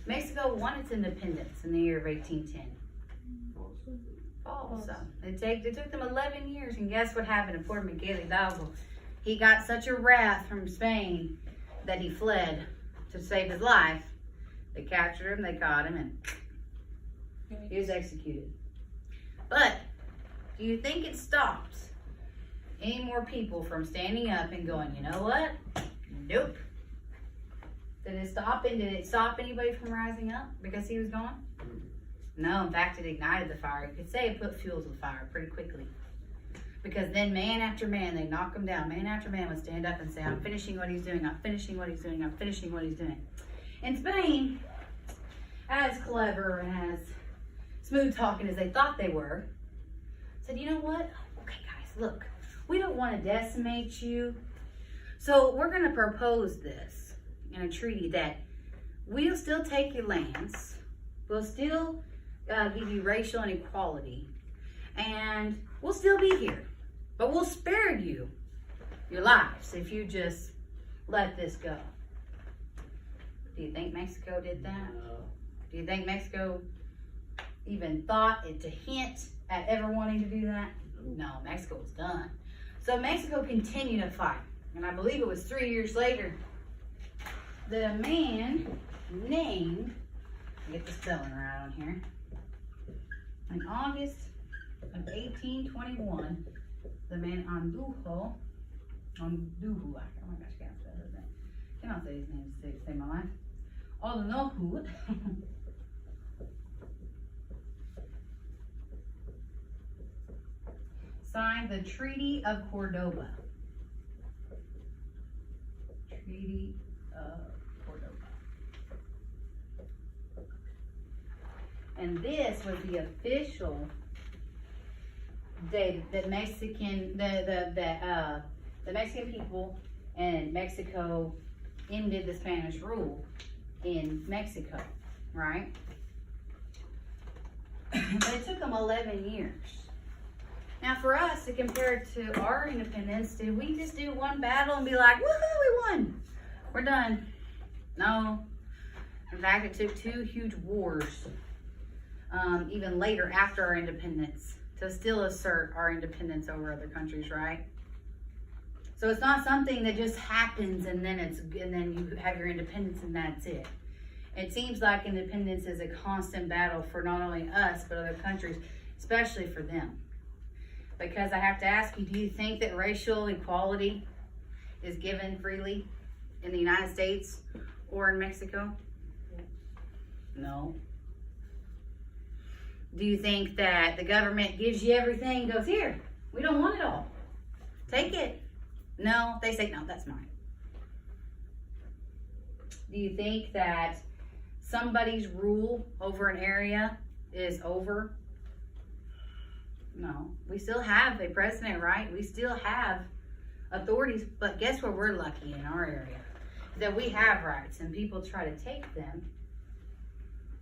Mexico won its independence in the year of 1810. False. It took them 11 years, and guess what happened to poor Miguel Hidalgo? He got such a wrath from Spain that he fled to save his life. They captured him, they caught him, and he was executed. But do you think it stopped any more people from standing up and going, you know what? Nope. Did it stop anybody from rising up because he was gone? No, in fact, it ignited the fire. You could say it put fuel to the fire pretty quickly. Because then man after man, they knock him down. Man after man would stand up and say, I'm finishing what he's doing, I'm finishing what he's doing, I'm finishing what he's doing. In Spain, as clever and as smooth talking as they thought they were, said, you know what? Okay, guys, look, we don't want to decimate you. So we're going to propose this in a treaty that we'll still take your lands. We'll still give you racial inequality. And we'll still be here. But we'll spare you your lives if you just let this go. Do you think Mexico did that? No. Do you think Mexico even thought it to hint at ever wanting to do that? No, Mexico was done. So Mexico continued to fight. And I believe it was 3 years later that a man named, get the spelling right on here, in August of 1821, the man Andujo, oh my gosh, I can't spell his name. Cannot say his name to save my life. Andujo signed the Treaty of Cordoba. Treaty of Cordoba. And this was the official date that the Mexican people and Mexico ended the Spanish rule in Mexico, right? But it took them 11 years. Now for us to compare it to our independence, did we just do one battle and be like, woohoo, we won, we're done? No. In fact, it took 2 huge wars, even later after our independence, to still assert our independence over other countries, right? So it's not something that just happens and then you have your independence and that's it. It seems like independence is a constant battle for not only us, but other countries, especially for them. Because I have to ask you, do you think that racial equality is given freely in the United States or in Mexico? No. Do you think that the government gives you everything and goes, here, we don't want it all, take it? No, they say, no, that's mine. Do you think that somebody's rule over an area is over? No. We still have a president, right? We still have authorities, but guess where we're lucky in our area? That we have rights and people try to take them,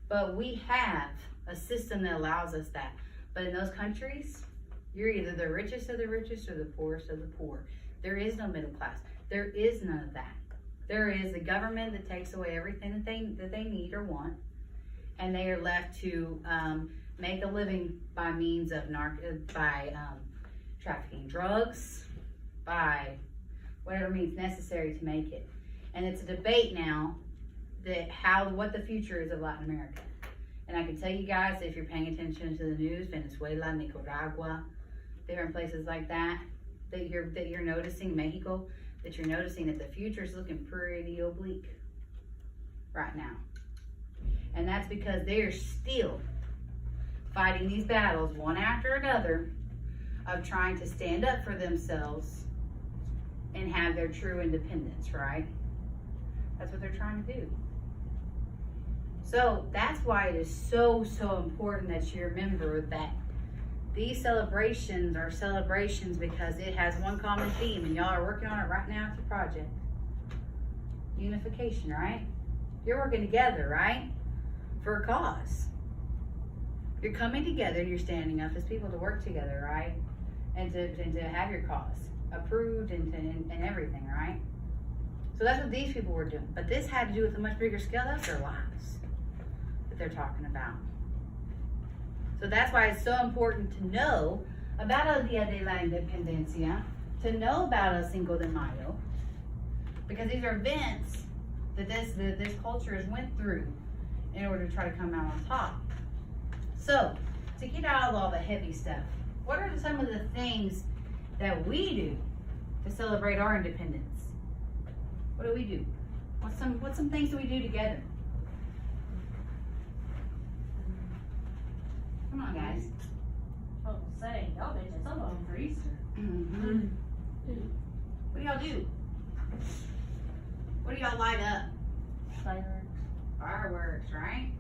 but we have a system that allows us that. But in those countries, you're either the richest of the richest or the poorest of the poor. There is no middle class. There is none of that. There is a government that takes away everything that they need or want, and they are left to make a living by means of trafficking drugs, by whatever means necessary to make it. And it's a debate now that what the future is of Latin America. And I can tell you guys, if you're paying attention to the news, Venezuela, Nicaragua, different places like that, that you're noticing, Mexico, that you're noticing that the future is looking pretty oblique right now. And that's because they're still fighting these battles one after another of trying to stand up for themselves and have their true independence, right? That's what they're trying to do. So that's why it is so important that you remember that these celebrations are celebrations because it has one common theme, and y'all are working on it right now at the project. Unification, right? You're working together, right? For a cause. You're coming together and you're standing up as people to work together, right? And to have your cause approved and everything, right? So that's what these people were doing. But this had to do with a much bigger scale. That's their lives that they're talking about. So that's why it's so important to know about El Día de la Independencia, to know about El Cinco de Mayo, because these are events that this culture has went through in order to try to come out on top. So, to get out of all the heavy stuff, what are some of the things that we do to celebrate our independence? What do we do? What's some things that we do together? Come on, guys. Oh, say, y'all mentioned some of them for Easter. Mm-hmm. What do y'all do? What do y'all light up? Fireworks. Fireworks, right?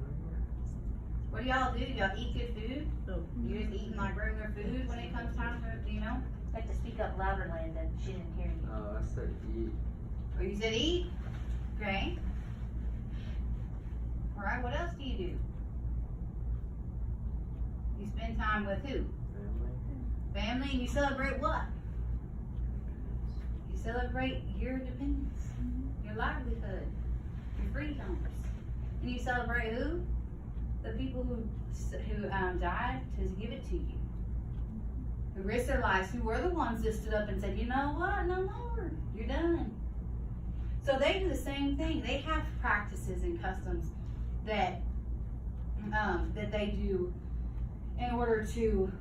What do y'all do? Y'all eat good food? You just eating like regular food when it comes time for, you know? I have to speak up louder, Landon. She didn't hear you. Oh, I said eat. Oh, you said eat? Okay. All right, what else do you do? You spend time with who? Family, and you celebrate what? You celebrate your independence, your livelihood, your freedoms. And you celebrate who? The people who died to give it to you. Who risked their lives, who were the ones that stood up and said, you know what, no more, you're done. So they do the same thing. They have practices and customs that they do in order to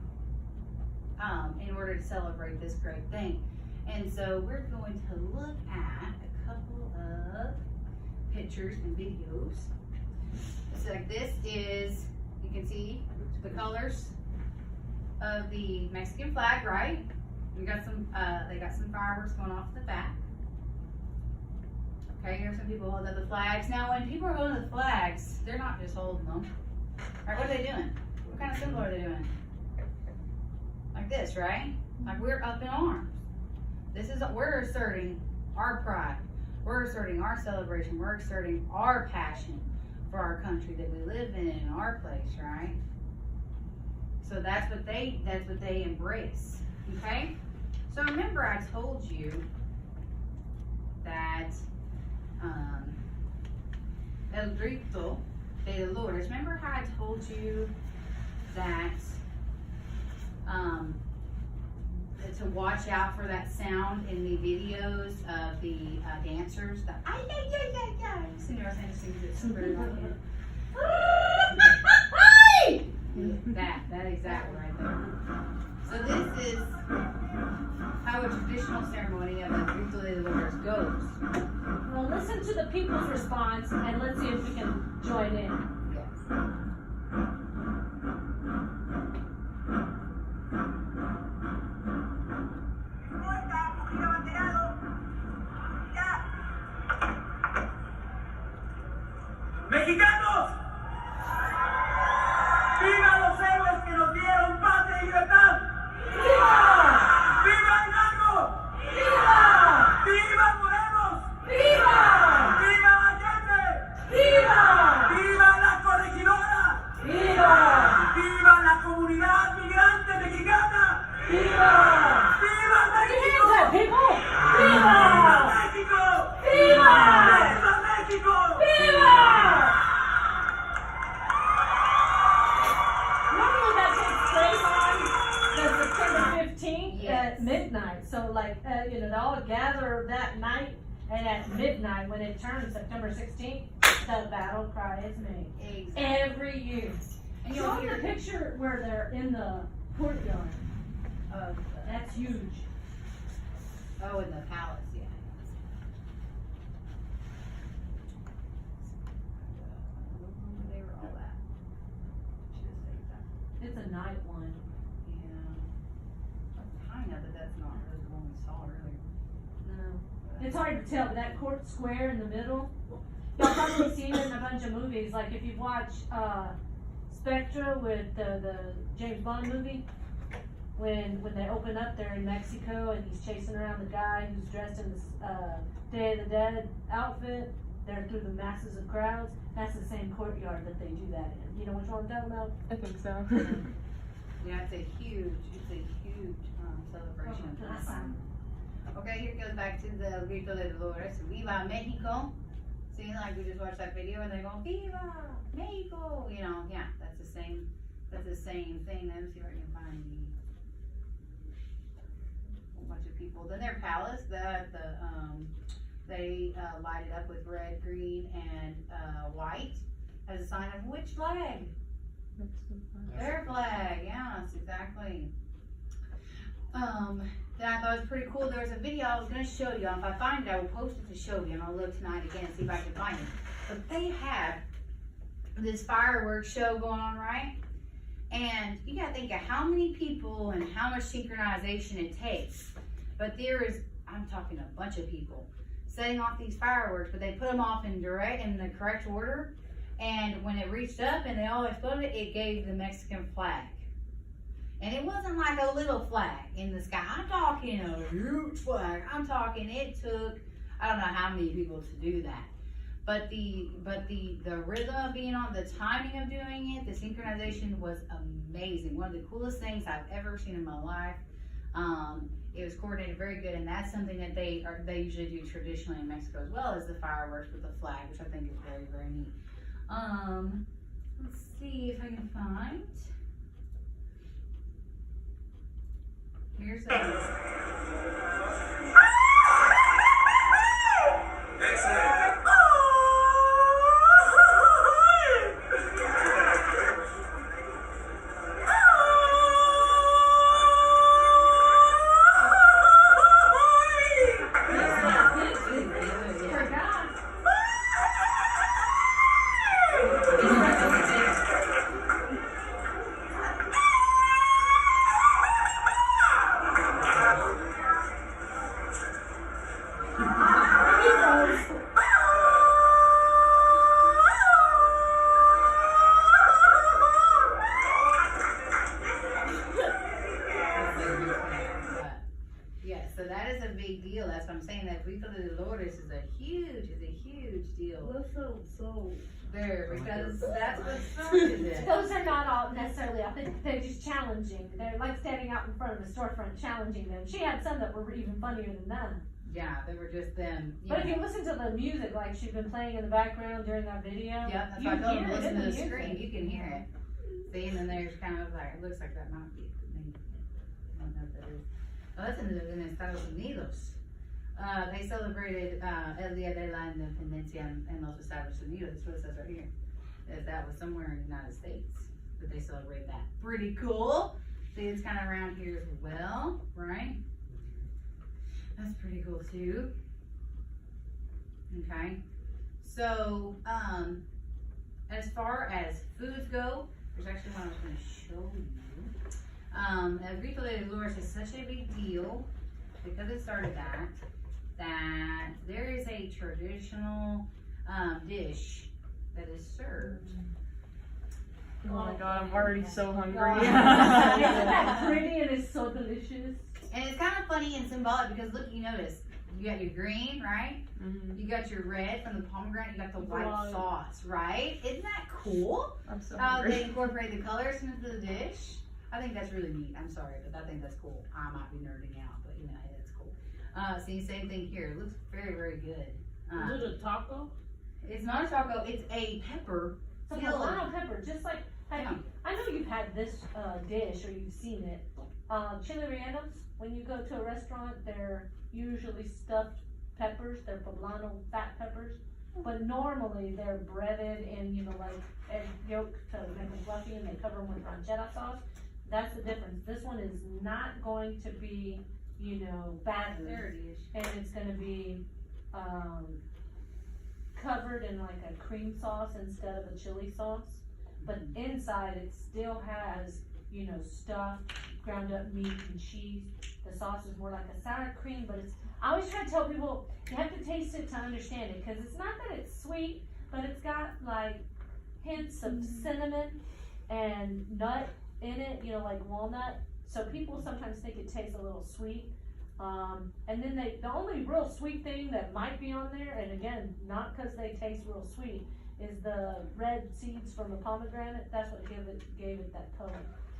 celebrate this great thing. And so we're going to look at a couple of pictures and videos. So like this is, you can see the colors. of the Mexican flag, right? We got some, they got some fireworks going off in the back. Okay, here's some people holding up the flags. Now, when people are holding the flags, they're not just holding them. Right, what are they doing? What kind of symbol are they doing? Like this, right? Like we're up in arms. We're asserting our pride. We're asserting our celebration. We're asserting our passion for our country that we live in our place, right? So that's what they embrace. Okay? So remember I told you that El Grito de Dolores. Remember how I told you that to watch out for that sound in the videos of the dancers? The ay, ay, ay, ay, ay. Señora Sanderson did some very well. That exactly right there. So this is how a traditional ceremony of the Grito de Dolores goes. Well, listen to the people's response and let's see if we can join in. Yes. ¡Mexicanos! ¡Viva los héroes que nos dieron patria y libertad! ¡Viva! ¡Viva Hidalgo! ¡Viva! ¡Viva Morelos! ¡Viva! ¡Viva Allende! ¡Viva! ¡Viva la corregidora! ¡Viva! ¡Viva la comunidad migrante mexicana! ¡Viva! ¡Viva México! People! ¡Viva México! ¡Viva! ¡Viva México! Normally that takes place on the September 15th Yes. at midnight. So like, they all gather that night, and at midnight when it turns September 16th, the battle cry is made. Exactly. Every year. And Show you'll me the hear picture where they're in the courtyard. of That's huge. in the palace, yeah. They were all at. Should have saved that. It's a night one. Yeah. Kind of, but that's not really the one we saw earlier. No. It's hard to tell, but that court square in the middle, y'all probably seen it in a bunch of movies. Like if you've watched Spectra with the James Bond movie, when they open up there in Mexico and he's chasing around the guy who's dressed in this Day of the Dead outfit, they're through the masses of crowds. That's the same courtyard that they do that in. You know which one I'm talking about? I think so. Yeah, it's a huge celebration. Awesome. Okay, here goes back to the Grito de Dolores. Viva Mexico. See, like we just watched that video and they go, Viva Mexico. You know, yeah, that's the same thing. Let me see if I can find a whole bunch of people. Then their palace, they light it up with red, green, and white as a sign of which flag? Their flag, yes, exactly. That I thought was pretty cool. There was a video I was going to show you. If I find it, I will post it to show you, and I'll look tonight again and see if I can find it. But they have this fireworks show going on, right? And you got to think of how many people and how much synchronization it takes. But there is, I'm talking a bunch of people setting off these fireworks, but they put them off in the correct order. And when it reached up and they all exploded, it gave the Mexican flag. And it wasn't like a little flag in the sky. I'm talking a huge flag. I'm talking it took, I don't know how many people to do that. But the rhythm of being on, the timing of doing it, the synchronization was amazing. One of the coolest things I've ever seen in my life. It was coordinated very good, and that's something that they usually do traditionally in Mexico as well as the fireworks with the flag, which I think is very, very neat. Let's see if I can find. Here's Excellent. So there, because that's what started it. Those are not all necessarily authentic, they're just challenging. They're like standing out in front of a storefront challenging them. She had some that were even funnier than that. Yeah, they were just them. But if you listen to the music, like she's been playing in the background during that video, Yeah, that's you why I told them hear to it in listen to the music. screen. You can hear it. See, and then there's kind of like, it looks like that might be. I don't know if that is. Oh, that's in Estados Unidos. They celebrated El Día de la Independencia en los Estados Unidos. That's what it says right here. That was somewhere in the United States that they celebrated that. Pretty cool. See, it's kind of around here as well, right? That's pretty cool too. Okay. So, as far as foods go, there's actually one I was going to show you. El Grito de Dolores is such a big deal because it started that there is a traditional dish that is served. oh my god, I'm already so hungry. Isn't that pretty and it's so delicious? And it's kind of funny and symbolic because look, you notice, you got your green, right? Mhm. You got your red from the pomegranate, you got the white Right. sauce, right? Isn't that cool? I'm so How hungry. they incorporate the colors into the dish. I think that's really neat. I'm sorry, but I think that's cool. I might be nerding out, but you know, hey, that's cool. See, same thing here. It looks very, very good. Is it a taco? It's not a taco, it's a pepper. So filled. poblano pepper, just like, I know you've had this dish or you've seen it. Chili rellenos, when you go to a restaurant, they're usually stuffed peppers, they're poblano fat peppers. But normally they're breaded in, like egg yolk to make them fluffy and they cover them with ranchera sauce. That's the difference. This one is not going to be, battered. There it is. And it's gonna be, covered in like a cream sauce instead of a chili sauce. But inside it still has, stuffed, ground up meat and cheese. The sauce is more like a sour cream, but I always try to tell people, you have to taste it to understand it, cause it's not that it's sweet, but it's got like hints of cinnamon and nut in it, like walnut. So people sometimes think it tastes a little sweet. And then the only real sweet thing that might be on there, and again, not cause they taste real sweet, is the red seeds from the pomegranate. That's what gave it that color.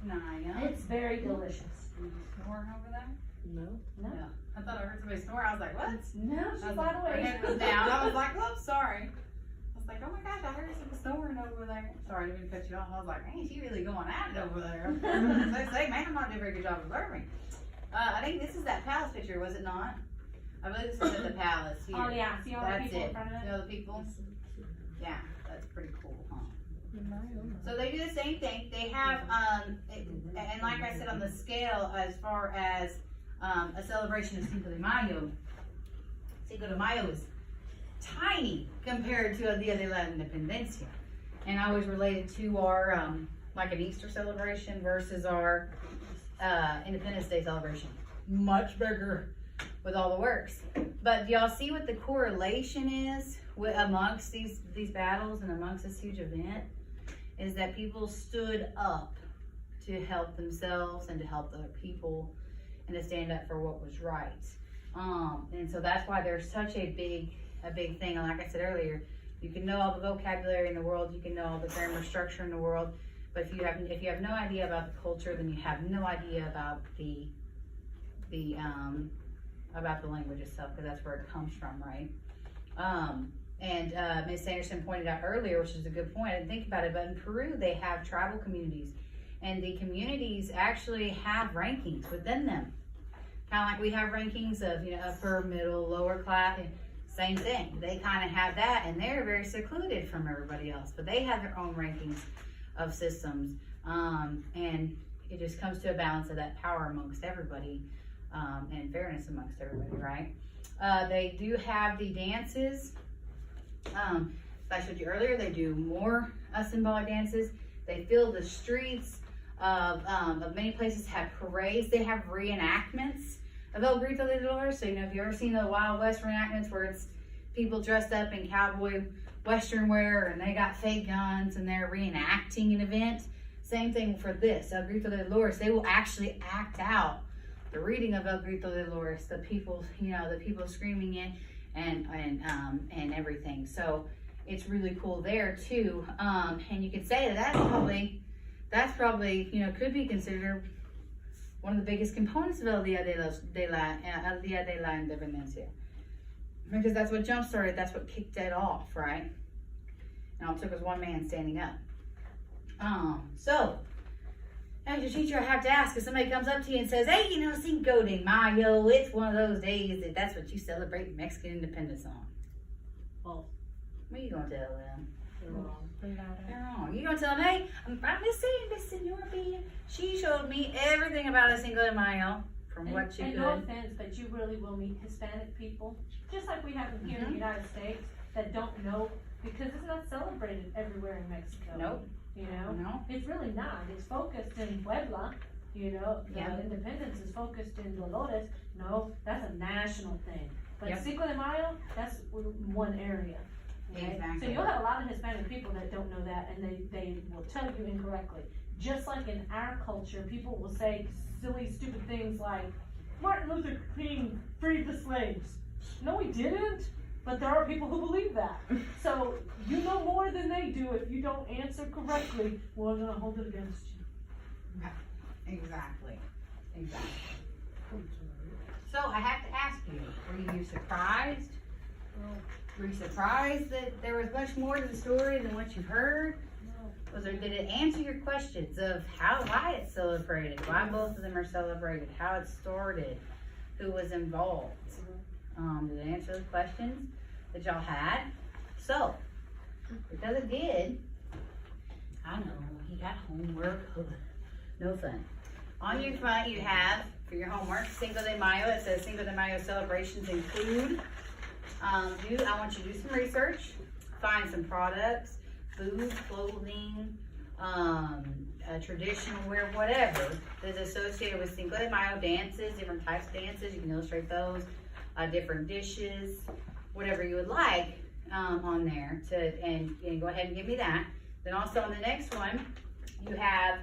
Naya. It's very delicious. Are you snoring over there? No. No, Yeah. I thought I heard somebody snore. I was like, what? no, I she's was by like, the her way. head was down. I was like, whoops, sorry. I was like, oh my gosh, I heard some snoring over there. Sorry, I didn't mean to cut you off. I was like, man, she really going at it over there. So I say, man, I'm not doing a very good job of observing. I think this is that palace picture, was it not? I believe this is at the palace here. Oh yeah, see all the That's people it. in front of See it? all the people? Yeah, that's pretty cool, huh? So they do the same thing. They have, and like I said on the scale, as far as a celebration of Cinco de Mayo, Cinco de Mayo is tiny compared to El Día de la Independencia. And I always relate it to our, like an Easter celebration versus our Independence Day celebration. Much bigger with all the works. But do y'all see what the correlation is amongst these battles and amongst this huge event? Is that people stood up to help themselves and to help other people and to stand up for what was right. And so that's why there's such a big thing. And like I said earlier, you can know all the vocabulary in the world, you can know all the grammar structure in the world, but if you have no idea about the culture, then you have no idea about the language itself, because that's where it comes from, right? And Ms. Anderson pointed out earlier, which is a good point, I didn't think about it, but in Peru they have tribal communities, and the communities actually have rankings within them. Kind of like we have rankings of, upper, middle, lower class, same thing. They kind of have that, and they're very secluded from everybody else, but they have their own rankings of systems, and it just comes to a balance of that power amongst everybody, and fairness amongst everybody, right? They do have the dances. I showed you earlier, they do more symbolic dances. They fill the streets of many places, have parades. They have reenactments of El Grito de Dolores. So, if you've ever seen the Wild West reenactments where it's people dressed up in cowboy western wear and they got fake guns and they're reenacting an event. Same thing for this, El Grito de Dolores. They will actually act out the reading of El Grito de Dolores, the people, the people screaming it and everything. So it's really cool there too. And you could say that that's probably, you know, could be considered one of the biggest components of El Dia de la Independencia. Because that's what jump started, that's what kicked it off, right? And all it took was one man standing up. So, as your teacher, I have to ask, if somebody comes up to you and says, hey, you know, Cinco de Mayo, it's one of those days that's what you celebrate Mexican independence on. Well, What are you gonna tell them? they're wrong. They're wrong. You gonna tell them, hey, I'm just saying, Miss Senora B, she showed me everything about a Cinco de Mayo from what she and could. no offense, but you really will meet Hispanic people, just like we have them here in the United States, that don't know, because it's not celebrated everywhere in Mexico. Nope. You know? No. It's really not. It's focused in Puebla, you know, the Yeah. independence is focused in Dolores. No, that's a national thing. But Yep. Cinco de Mayo, that's one area. Okay? Exactly. So you'll have a lot of Hispanic people that don't know that, and they will tell you incorrectly. Just like in our culture, people will say silly, stupid things like, Martin Luther King freed the slaves. No, he didn't. But there are people who believe that. So you know more than they do. If you don't answer correctly, we're gonna hold it against you. Exactly. So I have to ask you, were you surprised? Were you surprised that there was much more to the story than what you heard? Did it answer your questions of why it's celebrated, why both of them are celebrated, how it started, who was involved? Did it answer the questions that y'all had? So, because it did, I know, you got homework, no fun. On your front you have, for your homework, Cinco de Mayo. It says Cinco de Mayo celebrations include, I want you to do some research, find some products, food, clothing, traditional wear, whatever is associated with Cinco de Mayo. Dances, different types of dances, you can illustrate those, different dishes, whatever you would like on there and go ahead and give me that. Then also on the next one, you have,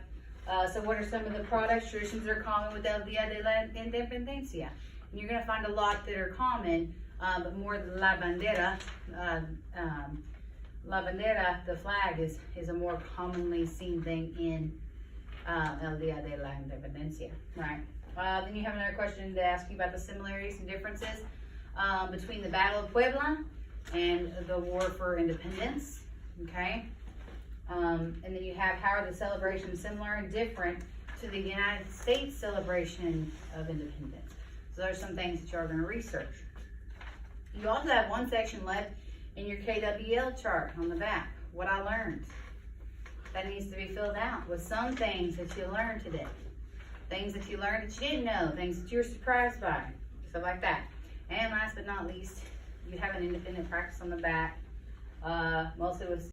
so what are some of the products, traditions that are common with El Dia de la Independencia? And you're gonna find a lot that are common, but more la bandera, the flag is a more commonly seen thing in El Dia de la Independencia, right? Then you have another question to ask you about the similarities and differences between the Battle of Puebla and the War for Independence, okay? And then you have, how are the celebrations similar and different to the United States celebration of independence? So there's some things that you're going to research. You also have one section left in your KWL chart on the back, what I learned. That needs to be filled out with some things that you learned today. Things that you learned that you didn't know, things that you were surprised by, stuff like that. And last but not least, you have an independent practice on the back, mostly with